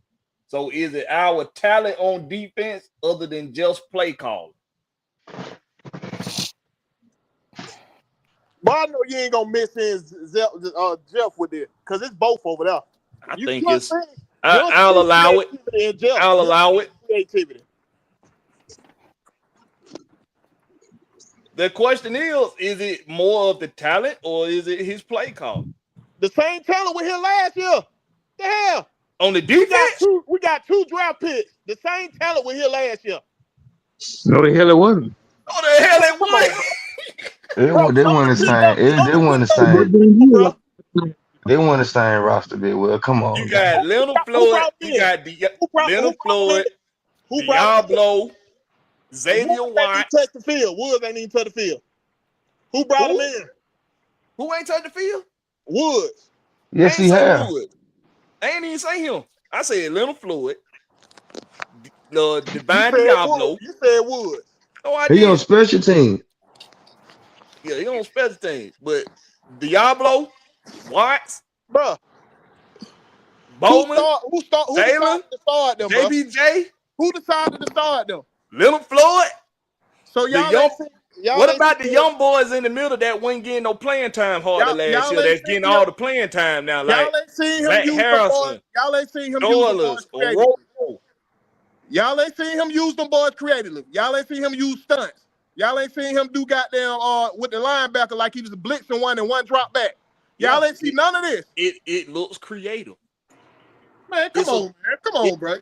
So is it our talent on defense other than just play calling? But I know you ain't gonna miss in Jeff with it, because it's both over there. I'll allow it. I'll allow it. Creativity. The question is it more of the talent or is it his play call? The same talent with him last year. The hell? On the defense? We got 2 draft picks. The same talent with him last year. No, the hell it wasn't. Oh, the hell it wasn't. They weren't the same. They weren't the same. They weren't the same roster, Big Will. Come on. You got Leonard Floyd. You got Leonard Floyd. Diablo. Xavier White. Touch the field. Woods ain't even touch the field. Who brought him in? Who ain't touch the field? Woods. Yes, he has. I ain't even say him. I said Leonard Floyd. Divine Diablo. You said Woods. Oh, I did. He on special team. Yeah, he on special team. But Diablo, Watts, bruh. Bowman, who decided to start them, JBJ. Who decided to start them? Leonard Floyd. So The y'all young. ain't seen, y'all What ain't about the seen, young boys in the middle that wasn't getting no playing time hardly last y'all year? ain't That's seen getting him. all the playing time now, Y'all like ain't seen him Zach use them boys. Harrison, Y'all ain't seen him use them boys Doyless, creatively. Orojo. Y'all ain't seen him use them boys creatively. Y'all ain't seen him use stunts. Y'all ain't seen him do goddamn with the linebacker like he was blitzing one and one drop back. Y'all ain't seen none of this. It looks creative. Man, come on, bro.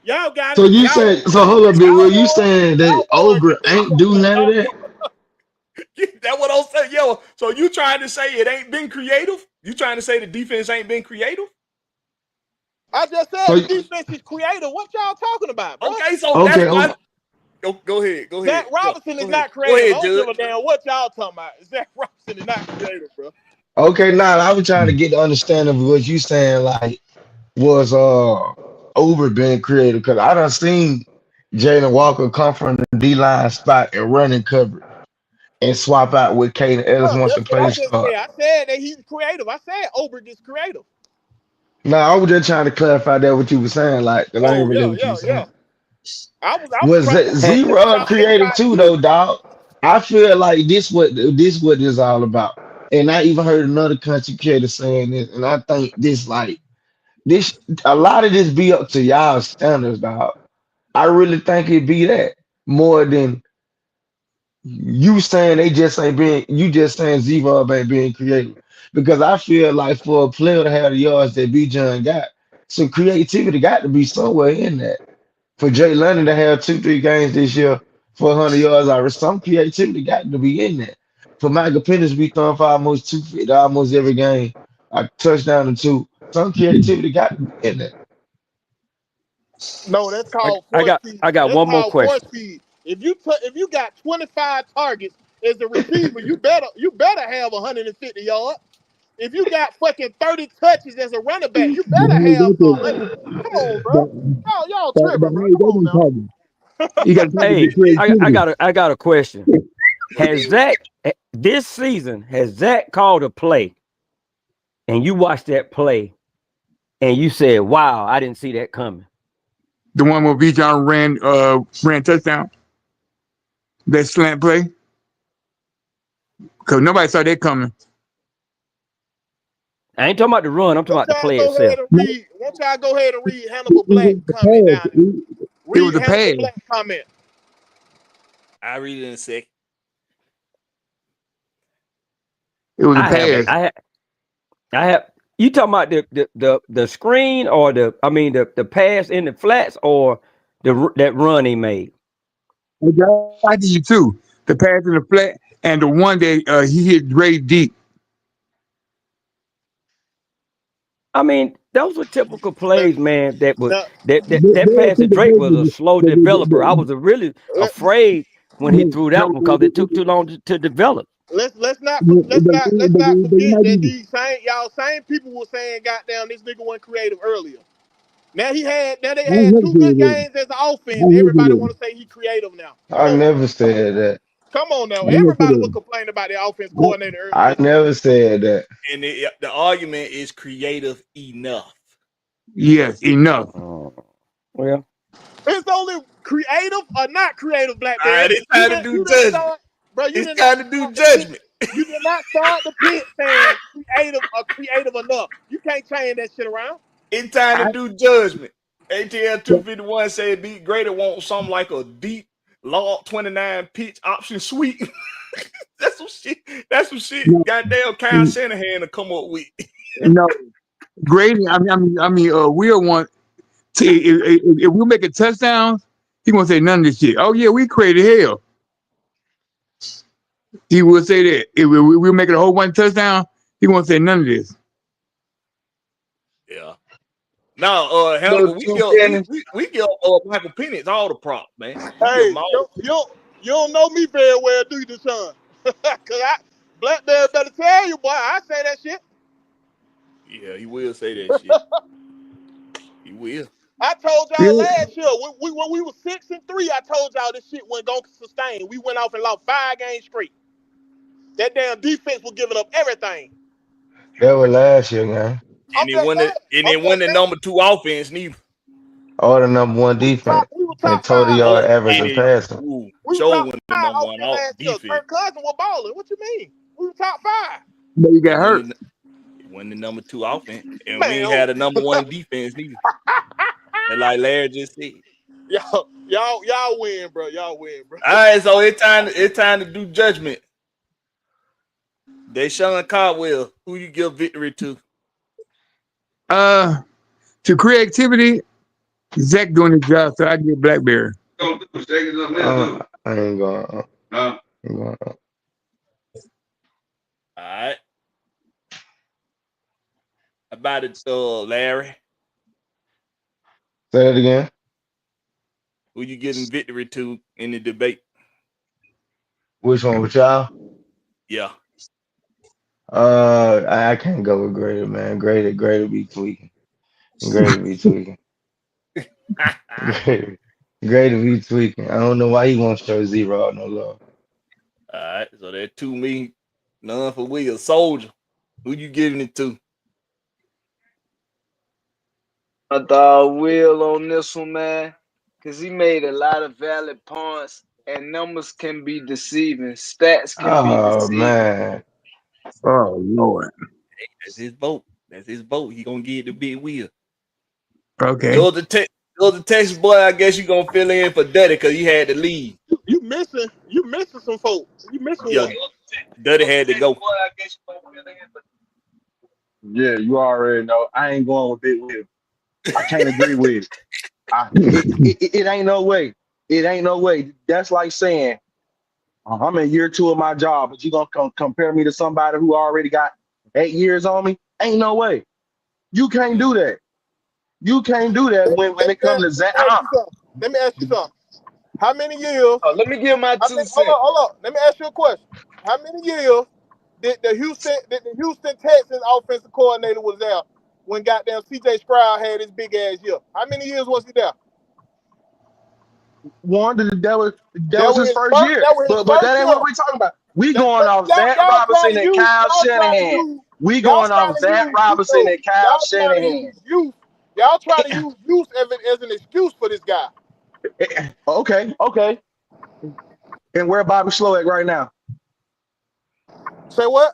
Y'all got So it. you Y'all say so hold up, Big Will. You saying that boys Ogre ain't do none of that? That's what I'm saying, yo. So you trying to say it ain't been creative? You trying to say the defense ain't been creative? I just said So the defense is creative. What y'all talking about, bro? Okay, so okay, that's why. Go ahead. Zach Yeah, Robinson is go ahead. not creative. Go I ahead, don't give a Judge. damn what y'all talking about. Zach Robinson is not creative, bro. okay. Now I was trying to get the understanding of what you saying. Like, was Ogre being creative? Because I done seen Jalen Walker come from the D line spot and running cover and swap out with Caden Ellis Bro, once the that's what play I just start. said. I said that he's creative. I said Oberg is creative. Now I was just trying to clarify that what you were saying, like, because I ain't Oh really yeah, what you yeah, were yeah. saying. I was Was trying to Hey, let Zero y'all make creative y'all too use. though, dog? I feel like this what this all about. And I even heard another country creator saying this, and I think this like this a lot of this be up to y'all standards, dog. I really think it be that more than you saying they just ain't being you just saying Zero ain't being creative. Because I feel like for a player to have the yards that B John got, some creativity got to be somewhere in that. For Jay London to have 2, 3 games this year for 100 yards, some creativity got to be in there. For Michael Penix to be throwing for almost 250 almost every game, a touchdown or two, some creativity got to be in there. No, that's called I force got feed. I got That's one more called force question. feed. If you got 25 targets as a receiver, you better have 150 yards. If you got fucking 30 touches as a running back, you better have 100. Come on, bro. Y'all tripping, bro. Come on now. You got to talk about Hey, creativity. I got a question. Has Zach this season has Zach called a play and you watched that play and you said, "Wow, I didn't see that coming." The one where B. John ran touchdown, that slant play, because nobody saw that coming. I ain't talking about the run. I'm talking about the play itself. Won't y'all go ahead and read Hannibal Black comment down there? It was Read a Hannibal pass. Black comment. I read it in a second. It was a I have pass. I have you talking about the screen or the pass in the flats or that run he made. I give you two: the pass in the flat and the one that he hit Dre deep. I mean, those were typical Let, plays, man. now, That pass to Drake was a slow developer. I was really let, afraid when he threw that one because it took too long to develop. let's not forget that these same people were saying, "Goddamn, this nigga wasn't creative earlier." Now they had two good games as an offense. Everybody want to say he creative now. Come I on, never said that. come on now. Everybody was complaining about the offense coordinator earlier I this year. never said that. And the argument is creative enough. Yes, enough. Well, It's only creative or not creative, All Blackberry. right, it's time to do You didn't judgment. start, bro. You It's did not time to do start the pit. judgment. You did not start the pit saying creative or creative enough. You can't change that shit around. It's time to do judgment. ATL 251 said beat Greater want something like a deep log 29 pitch option sweep. That's some shit. That's some shit. No, Goddamn Kyle Shanahan to come up with. no. Grady, Will want to if we make a touchdown, he won't say none of this shit. Oh yeah, we created hell. He will say that if we make it a whole one touchdown, he won't say none of this. Yeah. Now, No Hannibal, we two give we pennies. we, we give Michael Penix all the props, man. We give Hey, him all the props. you don't know me very well, do you, Deshaun? Cause Blackberry better tell you, boy. I say that shit. Yeah, he will say that shit. He will. I told Yeah. y'all last year when we were 6-3. I told y'all this shit wasn't gonna sustain. We went off and lost 5 games straight. That damn defense was giving up everything. That was last year, man. I'm And it just won saying. it and I'm it won just the saying. number 2 offense, neither. All the number one defense. We were and top total five. yard Oh, average and of it passing. We were show top when the five number off one that off last year. defense. Kirk Cousins was balling. What you mean? We were top five. But you got It hurt. wasn't the number 2 offense, and we Man, ain't had a number 1 defense neither. And like Larry just said. y'all win, bro. Y'all win, bro. All right, so it's time to do judgment. Deshaun Caldwell, who you give victory to? To creativity, Zach doing his job, so I give Blakberry. I ain't going. All right. About it, Larry. Say that again. Who you getting victory to in the debate? Which one with y'all? Yeah. I can't go with Grader, man. Grader be tweaking. Grader be tweaking. Grader be tweaking. I don't know why he wants to show zero out no love. All right. So that 2 me, none for Will. Soldier, who you giving it to? I thought Will on this one, man, because he made a lot of valid points, and numbers can be deceiving. Stats can be Oh deceiving. man. Oh Lord. Hey, that's his vote. That's his vote. He gonna give it to Big Will. Okay. Georgia Texas boy, I guess you gonna fill in for Duddy because he had to leave. You missing some folks. You missing Yeah, one. Duddy had to go. Yeah, you already know. I ain't going with Big Will. I can't agree with it. It ain't no way. It ain't no way. That's like saying I'm in year 2 of my job, but you gonna compare me to somebody who already got 8 years on me? Ain't no way. You can't do that. You can't do that when it comes to Zach. Let me ask you something. How many years? Oh, let me give my 2 cents. Hold on. Let me ask you a question. How many years did the Houston Texans offensive coordinator was there when goddamn CJ Stroud had his big ass year? How many years was he there? One, that was his first year. But that ain't what we talking about. We going off Zach Robinson and Kyle Shanahan. We going off Zach Robinson and Kyle Shanahan. Y'all trying to use youth as an excuse for this guy. Okay. And where Bobby Slow at right now? Say what?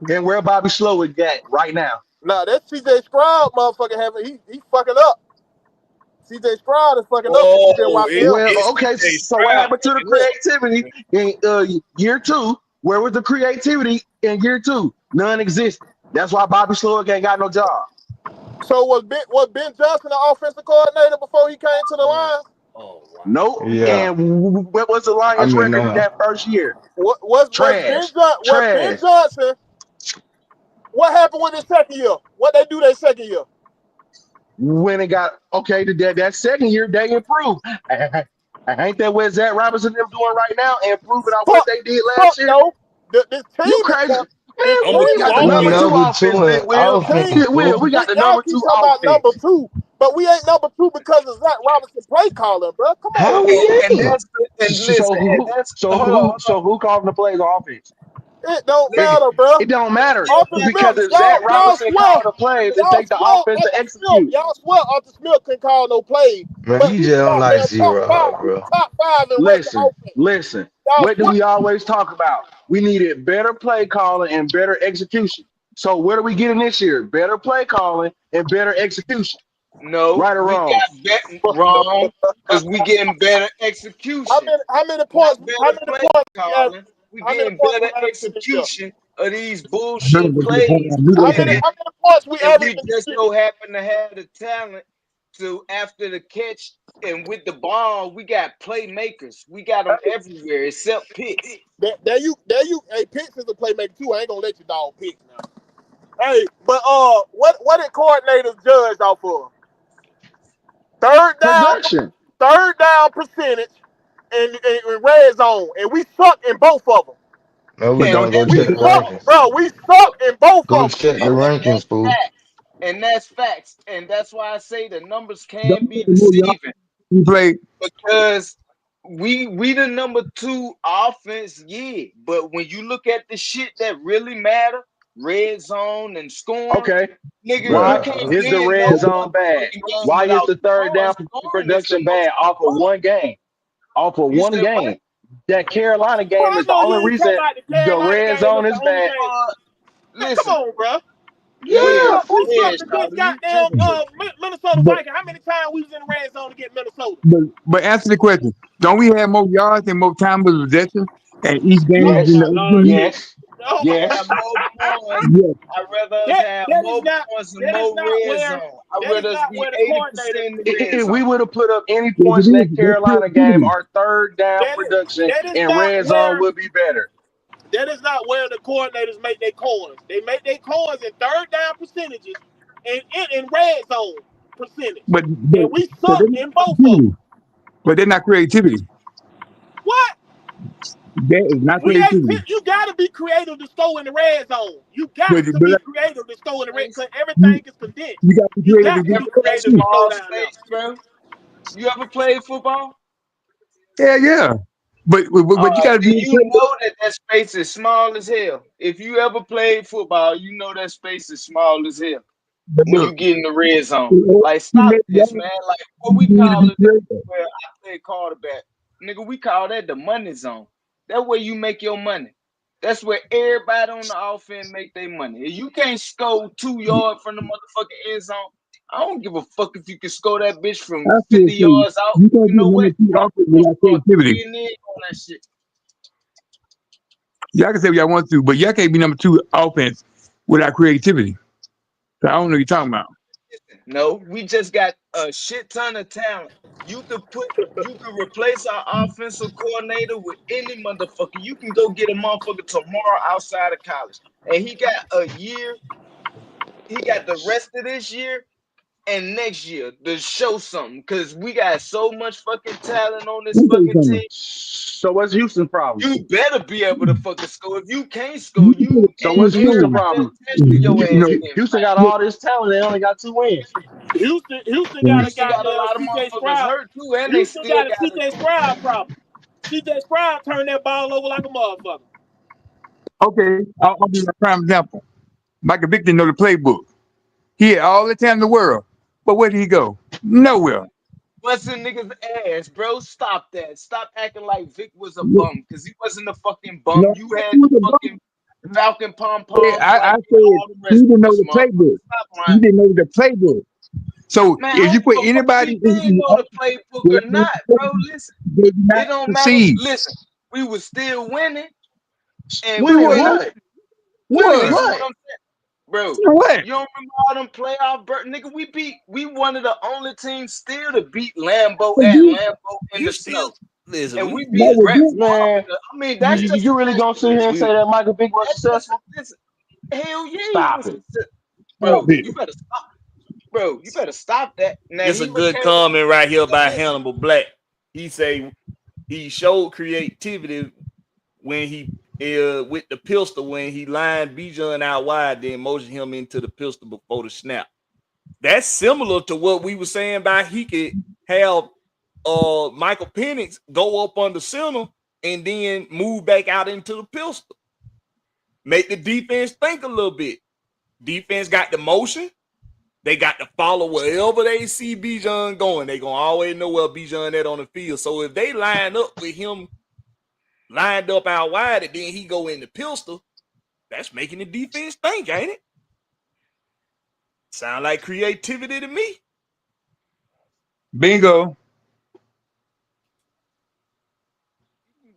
And where Bobby Slow is at right now? Nah, that CJ Stroud motherfucker he fucking up. CJ Stroud is fucking up. Well, okay, so what happened to the creativity in year 2? Where was the creativity in year 2? None existed. That's why Bobby Slowick ain't got no job. So was Ben Johnson the offensive coordinator before he came to the Lions? Oh wow. Nope. Yeah. And what was the Lions record in that first year? Was Ben Johnson? What happened with his second year? What they do their second year? When it got that second year they improved. Ain't that what Zach Robinson them doing right now, improving on what they did last year? No, this team you crazy, man? We got the number 2 offense, Big Will. We got the number 2 offense. Number 2, but we ain't number 2 because of Zach Robinson play calling, bro. Come on. How we ain't? So who calling the plays on offense? It don't matter, bro. It don't matter because if Zach Robinson called the plays, it take the offense to execute. Y'all swear Arthur Smith can call no plays. Man, you just don't like zero, bro. Top 5 in Listen. What do we always talk about? We needed better play calling and better execution. So what are we getting this year? Better play calling and better execution. No, right or wrong? Wrong, because we getting better execution. How many points? We getting better execution of these bullshit plays. How many points we average? We just so happen to have the talent to after the catch and with the ball, we got playmakers. We got them everywhere except Pitts. There you. Hey, Pitts is a playmaker too. I ain't gonna let you dog Pitts now. Hey, but what did coordinators judge off of? Third down percentage in red zone, and we suck in both of them. No, we don't. Go check the rankings. Bro, we suck in both Go of them. check the rankings, fool. And that's facts. And that's why I say the numbers can be deceiving. Because we the number 2 offense, yeah. But when you look at the shit that really matter, red zone and scoring. Okay. Nigga, you Why can't Bruh. is the win red no zone bad? motherfucking game Why is without the third scoring. down Scoring is the production most bad off of important. one game? Off of You one said what? game. That Carolina Bro, game I is the know you only ain't talking reason about the the Carolina red game zone is the is only bad. game. Man, come Listen. on, bro. Yeah, We fool. slept Yeah, against Shawty, you goddamn tripping, bro. Minnesota But Vikings. How many times we was in the red zone to get Minnesota? but answer the question. Don't we have more yards and more time of possession at each No, game than the Yes. other no, team? Yes. no. Have Yes. more points. Yes. I'd rather us that have that is more not points and that is more not red where zone. I'd that is rather us not be where the coordinator 80% in the red If we zone. would have put up any Yes, points it in is. that That's Carolina game, creativity. our third down production that is and not red zone where would be better. that is not where the coordinators make their coins. They make their coins in third down percentages and in red zone percentage. But And we they're suck not in both of them. creativity. But they're not creativity. What? That is not We ain't. creativity. You gotta be creative to score in the red zone. You got But, to but be like, creative to score in the red Space. because you everything is condensed. you got to be You creative to got to get be Ever the play creative to too. score small down there. space, bro? You ever played football? Yeah, yeah. But you got to Do be you creative. know that that space is small as hell? If you ever played football, you know that space is small as hell But when you look, get in the red zone. in order Like, to stop make this, yards, man. Like, what we you need to call be it creative. where I play quarterback. Nigga, we call that the money zone. That where you make your money. That's where everybody on the offense make their money. If you can't score 2 yards from the motherfucking end zone, I don't give a fuck if you can score that bitch from I still 50 say yards out. you can't You be know what? number two I'm offense gonna without start creativity. three and in on that shit. Y'all can say what y'all want to, but y'all can't be number two offense without creativity. So I don't know what you're talking about. No, we just got a shit ton of talent. You could replace our offensive coordinator with any motherfucker. You can go get a motherfucker tomorrow outside of college. And he got a year, he got the rest of this year and next year to show something. Cause we got so much fucking talent on this Let me tell you fucking team. something. So what's Houston problem? You better be able to fucking score. If you can't score, You can you put So ain't what's it Houston worth in. problem? just testing your ass against Houston got Miami. all this talent. They only got 2 wins. Houston got a Houston got a goddamn lot of CJ motherfuckers Stroud. hurt too, and they Houston still got a got it. CJ Stroud problem. CJ Stroud turned that ball over like a motherfucker. Okay, I'll give you a prime example. Michael Vick didn't know the playbook. He had all the time in the world, but where did he go? Nowhere. Busting niggas ass, bro. Stop that. Stop acting like Vic was a bum, because he wasn't a fucking bum. No, You he had was the a bum. fucking Falcon pom Yeah, poms like I said all the he rest didn't of know us, the motherfuckers. playbook. Stop He lying. didn't know the playbook. So Man, I if don't you put give a fuck if anybody he did know the playbook or not, bro. Listen, they did not it don't matter. succeed. Listen, we was still winning, and Winning What? what? Winning What? listen what what? I'm saying. Bro, What? you don't remember all them playoff nigga? We one of the only teams still to beat Lambeau But at you, Lambeau in You the still snow. listen. And we that beat was Brett you. Favre. Man, I mean, you, that's you just a you really fact. gonna sit here and say We that Michael Vick was That's just successful? listen. Hell yeah, he Stop was it. successful. Stop Bro, it. you better stop. Bro, you better stop that. Now It's he a became good a comment right here by listen. Hannibal Black. He say he showed creativity when he with the pistol when he lined Bijan out wide, then motioned him into the pistol before the snap. That's similar to what we were saying about he could have Michael Penix go up on the center and then move back out into the pistol. Make the defense think a little bit. Defense got the motion. They got to follow wherever they see Bijan going. They gonna always know where Bijan at on the field. So if they line up with him lined up out wide and then he go in the pistol, that's making the defense think, ain't it? Sound like creativity to me. Bingo.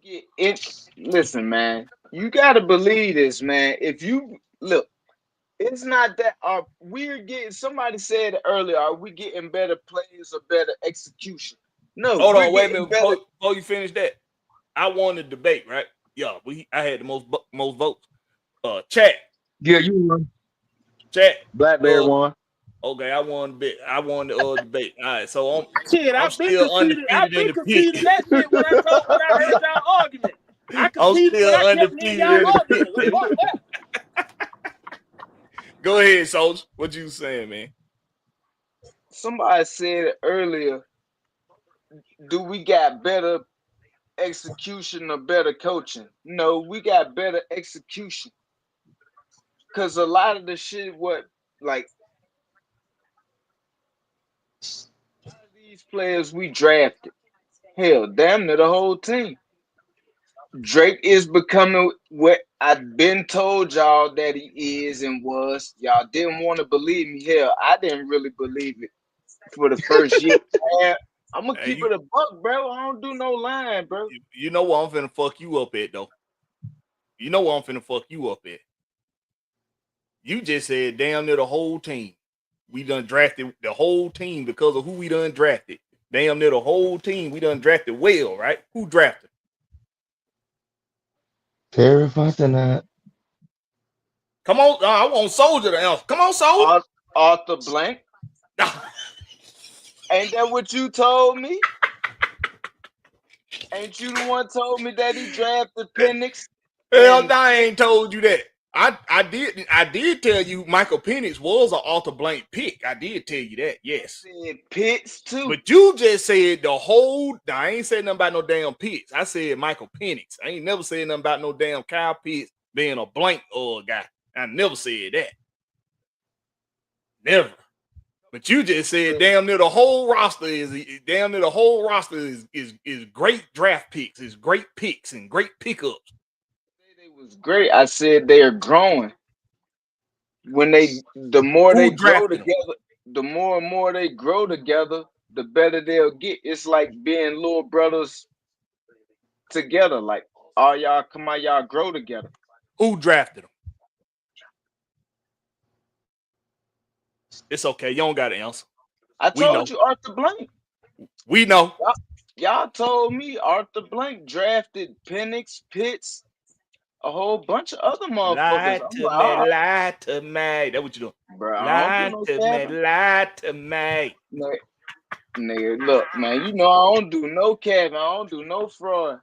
Get it. Listen, man, you gotta believe this, man. If you look, it's not that we're getting. Somebody said earlier, are we getting better plays or better execution? No, Hold we're on, wait a getting minute better. before you finish that. I won the debate, right? Yeah, I had the most votes. Chat. Yeah, you won. Chat. Blackberry won. Okay, I won the bit. I won the debate. All right, so Shit, I'm I've been still conceded. undefeated I've in been the pit. conceded that shit when I heard y'all argument. I I'm conceded when still I kept hearing undefeated y'all in the argument. pit. Fuck that. Go ahead, Soldier. What you saying, man? Somebody said earlier, do we got better execution or better coaching? No, we got better execution. Cause a lot of the shit, what like these players we drafted, hell, damn near the whole team. Drake is becoming what I've been told y'all that he is and was. Y'all didn't want to believe me. Hell, I didn't really believe it for the first year. I'm gonna keep it a buck, bro. I don't do no lying, bro. You know what I'm finna fuck you up at, though. You know what I'm finna fuck you up at. You just said damn near the whole team. We done drafted the whole team because of who we done drafted. Damn near the whole team we done drafted well, right? Who drafted? Terry Fontenot. Come on, I want Soldier to answer. Come on, Soldier. Arthur Blank. Ain't that what you told me? Ain't you the one told me that he drafted Penix? Hell, I ain't told you that. I did tell you Michael Penix was an Arthur Blank pick. I did tell you that, yes. I said Pitts too. But you just said the whole. I ain't said nothing about no damn Pitts. I said Michael Penix. I ain't never said nothing about no damn Kyle Pitts being a blank guy. I never said that. Never. But you just said damn near the whole roster is great draft picks, is great picks and great pickups. They was great. I said they are growing. When the more they grow together, the more and more they grow together, the better they'll get. It's like being little brothers together. Like all y'all come out, y'all grow together. Who drafted them? It's okay. You don't got to answer. I told you Arthur Blank. We know. Y'all told me Arthur Blank drafted Penix, Pitts, a whole bunch of other motherfuckers. Lie to me. That's what you doing. Bro, lie to me. Nigga, look, man, you know I don't do no capping. I don't do no fraud.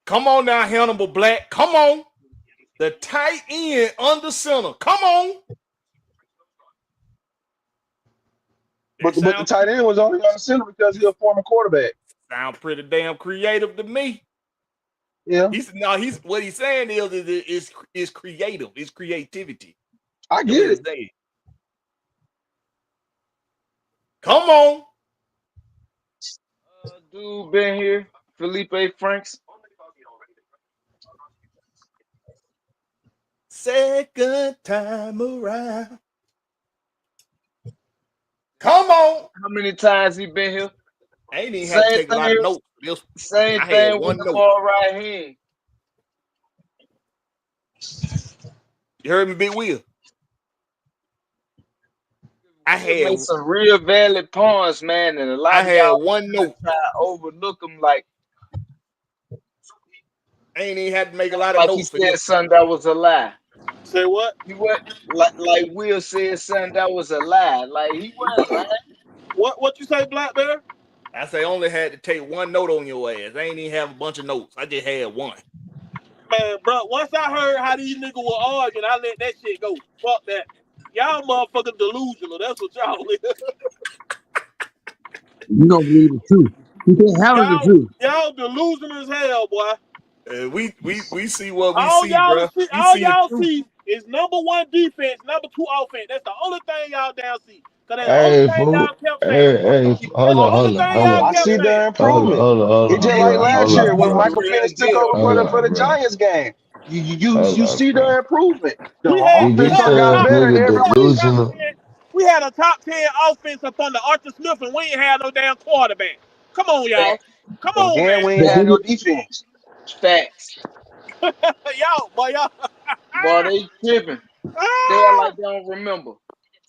Come on now, Hannibal Black. Come on. The tight end under center. Come on. But the tight end was only on the center because he's a former quarterback. Sound pretty damn creative to me. Yeah. He's what he's saying is creative. It's creativity. I get it. Come on. Dude been here, Felipe Franks. Second time around. Come on. How many times he been here? I ain't even have to take a lot of notes. Same thing with the ball right hand. You heard me, Big Will? I had some real valid points, man, and a lot of y'all one note. Try to overlook them like I ain't even had to make a lot of notes. He said something that was a lie. Say what? He went like Will said something that was a lie. Like he wasn't lying. What you say, Blakberry? I say only had to take one note on your ass. I ain't even have a bunch of notes. I just had one. Man, bro, once I heard how these niggas were arguing, I let that shit go. Fuck that. Y'all motherfucking delusional. That's what y'all is. You don't believe the truth. You can't handle the truth. Y'all delusional as hell, boy. We see what we all see, y'all bro. See, all y'all see is number one defense, number two offense. That's the only thing y'all down see. Hey, fool. Hey, hold on. I see the improvement. It's just like last year when Michael Penix took over for the Giants game. You see the improvement. The offense got better every week. We had a top 10 offense up under Arthur Smith, and we ain't had no damn quarterback. Come on, y'all. Come on, man. We ain't had no defense. Facts. y'all. Boy, they tripping. They are like they don't remember.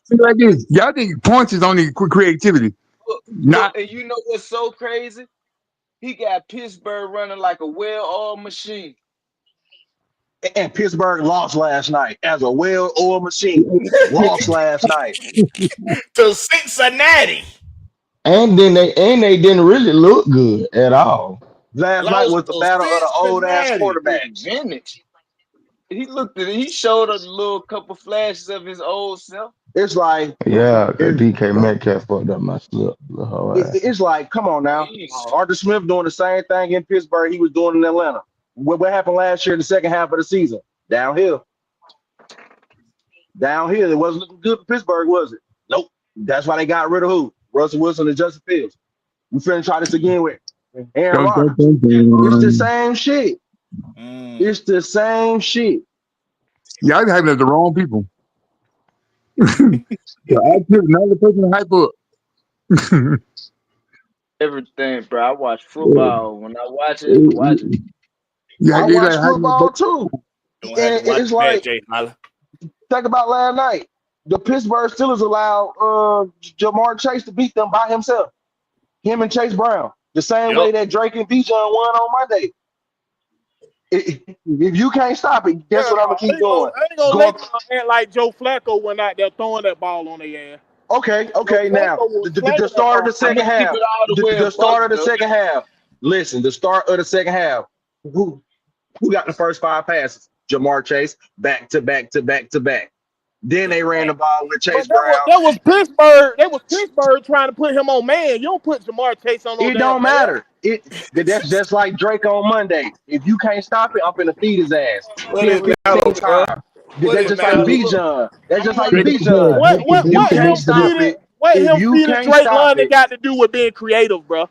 See, like this, y'all think points is only creativity. Look, and you know what's so crazy? He got Pittsburgh running like a well-oiled machine. And Pittsburgh lost last night as a well-oiled machine. Lost last night to Cincinnati. And then they didn't really look good at all. Last night was the battle of the old ass quarterbacks. Vintage. He showed a little couple flashes of his old self. It's like DK Metcalf fucked up my slip. It's like, come on now. Arthur Smith doing the same thing in Pittsburgh he was doing in Atlanta. What happened last year in the second half of the season? Downhill. Down here, it wasn't looking good for Pittsburgh, was it? Nope. That's why they got rid of who? Russell Wilson and Justin Fields. We finna try this again with Aaron Rodgers. It's the same shit. It's the same shit. Y'all hyping at the wrong people. I took another person to hype up. Everything, bro. I watch football. When I watch it, I watch it. Yeah, I watch football too. Don't And have to watch it's that, like, Jay Holler. think about last night. The Pittsburgh Steelers allowed Jamar Chase to beat them by himself. Him and Chase Brown. The same way that Drake and Bijan won on Monday. If you can't stop it, guess what I'm gonna keep doing? I ain't gonna let you act like Joe Flacco went out there throwing that ball on their ass. Okay. Now the start of the second half. The start of the second half. Listen, the start of the second half. Who got the first 5 passes? Jamar Chase, back to back to back to back. Then they ran the ball with Chase Brown. That was Pittsburgh. That was Pittsburgh trying to put him on man. You don't put Jamar Chase on. It don't matter. That's just like Drake on Monday. If you can't stop it, I'm finna feed his ass. That's just like Bijan. That's just like Bijan. What him feeding Drake London got to do with being creative, bro?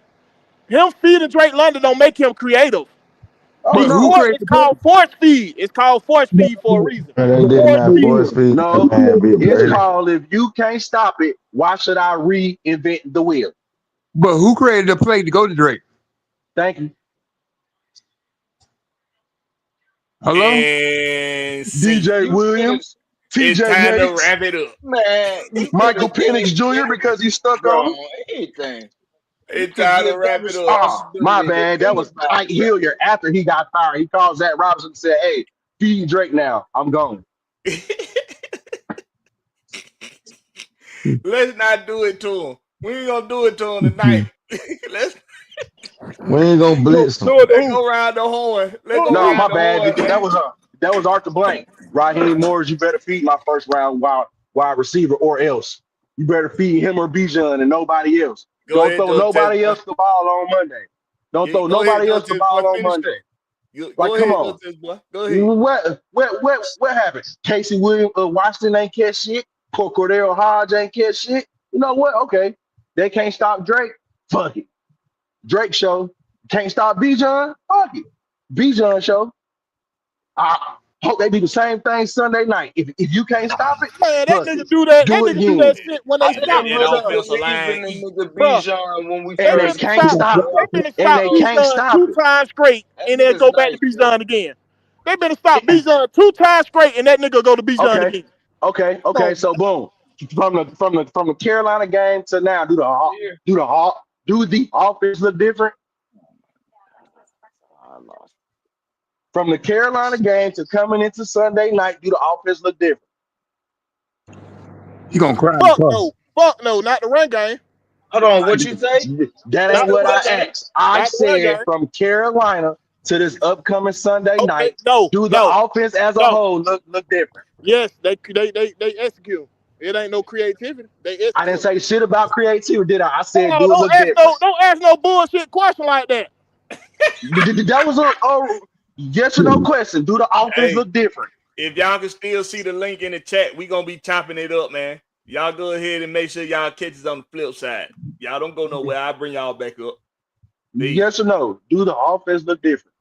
Him feeding Drake London don't make him creative. It's called force feed. It's called force feed for a reason. They did not force feed. No, it's called if you can't stop it, why should I reinvent the wheel? But who created the play to go to Drake? Thank you. Hello? And DJ Williams. It's TJ time to Yates. wrap it up. Man, Michael Penix Jr. because he stuck on anything. It's time to wrap it up. Oh, my bad. That was Ike Hilliard after he got fired. He called Zach Robinson and said, hey, feed Drake now. I'm going. Let's not do it to him. We ain't gonna do it to him tonight. We ain't gonna blitz him. Let's go around the horn. No, my bad. That was Arthur Blank. Raheem Morris, you better feed my first round wide receiver or else. You better feed him or Bijan and nobody else. Don't throw nobody else the ball on Monday. Don't throw nobody else the ball on Monday. Like, come on. Go ahead. What happened? Casey Williams, Washington ain't catch shit. Cordell Hodge ain't catch shit. You know what? Okay. They can't stop Drake. Fuck it. Drake show. Can't stop Bijan. Fuck it. Bijan show. I hope they do the same thing Sunday night. If you can't stop it, man, that nigga do that. That nigga do that shit when they stop and they can't stop it. And they can't stop 2 times straight, and then go back to Bijan again. They better stop Bijan 2 times straight, and that nigga go to Bijan again. Okay. So boom, from the Carolina game to now, do the offense look different? From the Carolina game to coming into Sunday night, do the offense look different? You gonna cry? Fuck no, not the run game. Hold on, what you say? That ain't what I asked. I said from Carolina to this upcoming Sunday night, do the offense as a whole look different? Yes, they execute. It ain't no creativity. I didn't say shit about creativity, did I? I said do it look different. Don't ask no bullshit question like that. That was a yes or no question. Do the offense look different? If y'all can still see the link in the chat, we gonna be chopping it up, man. Y'all go ahead and make sure y'all catch us on the flip side. Y'all don't go nowhere. I'll bring y'all back up. Yes or no? Do the offense look different?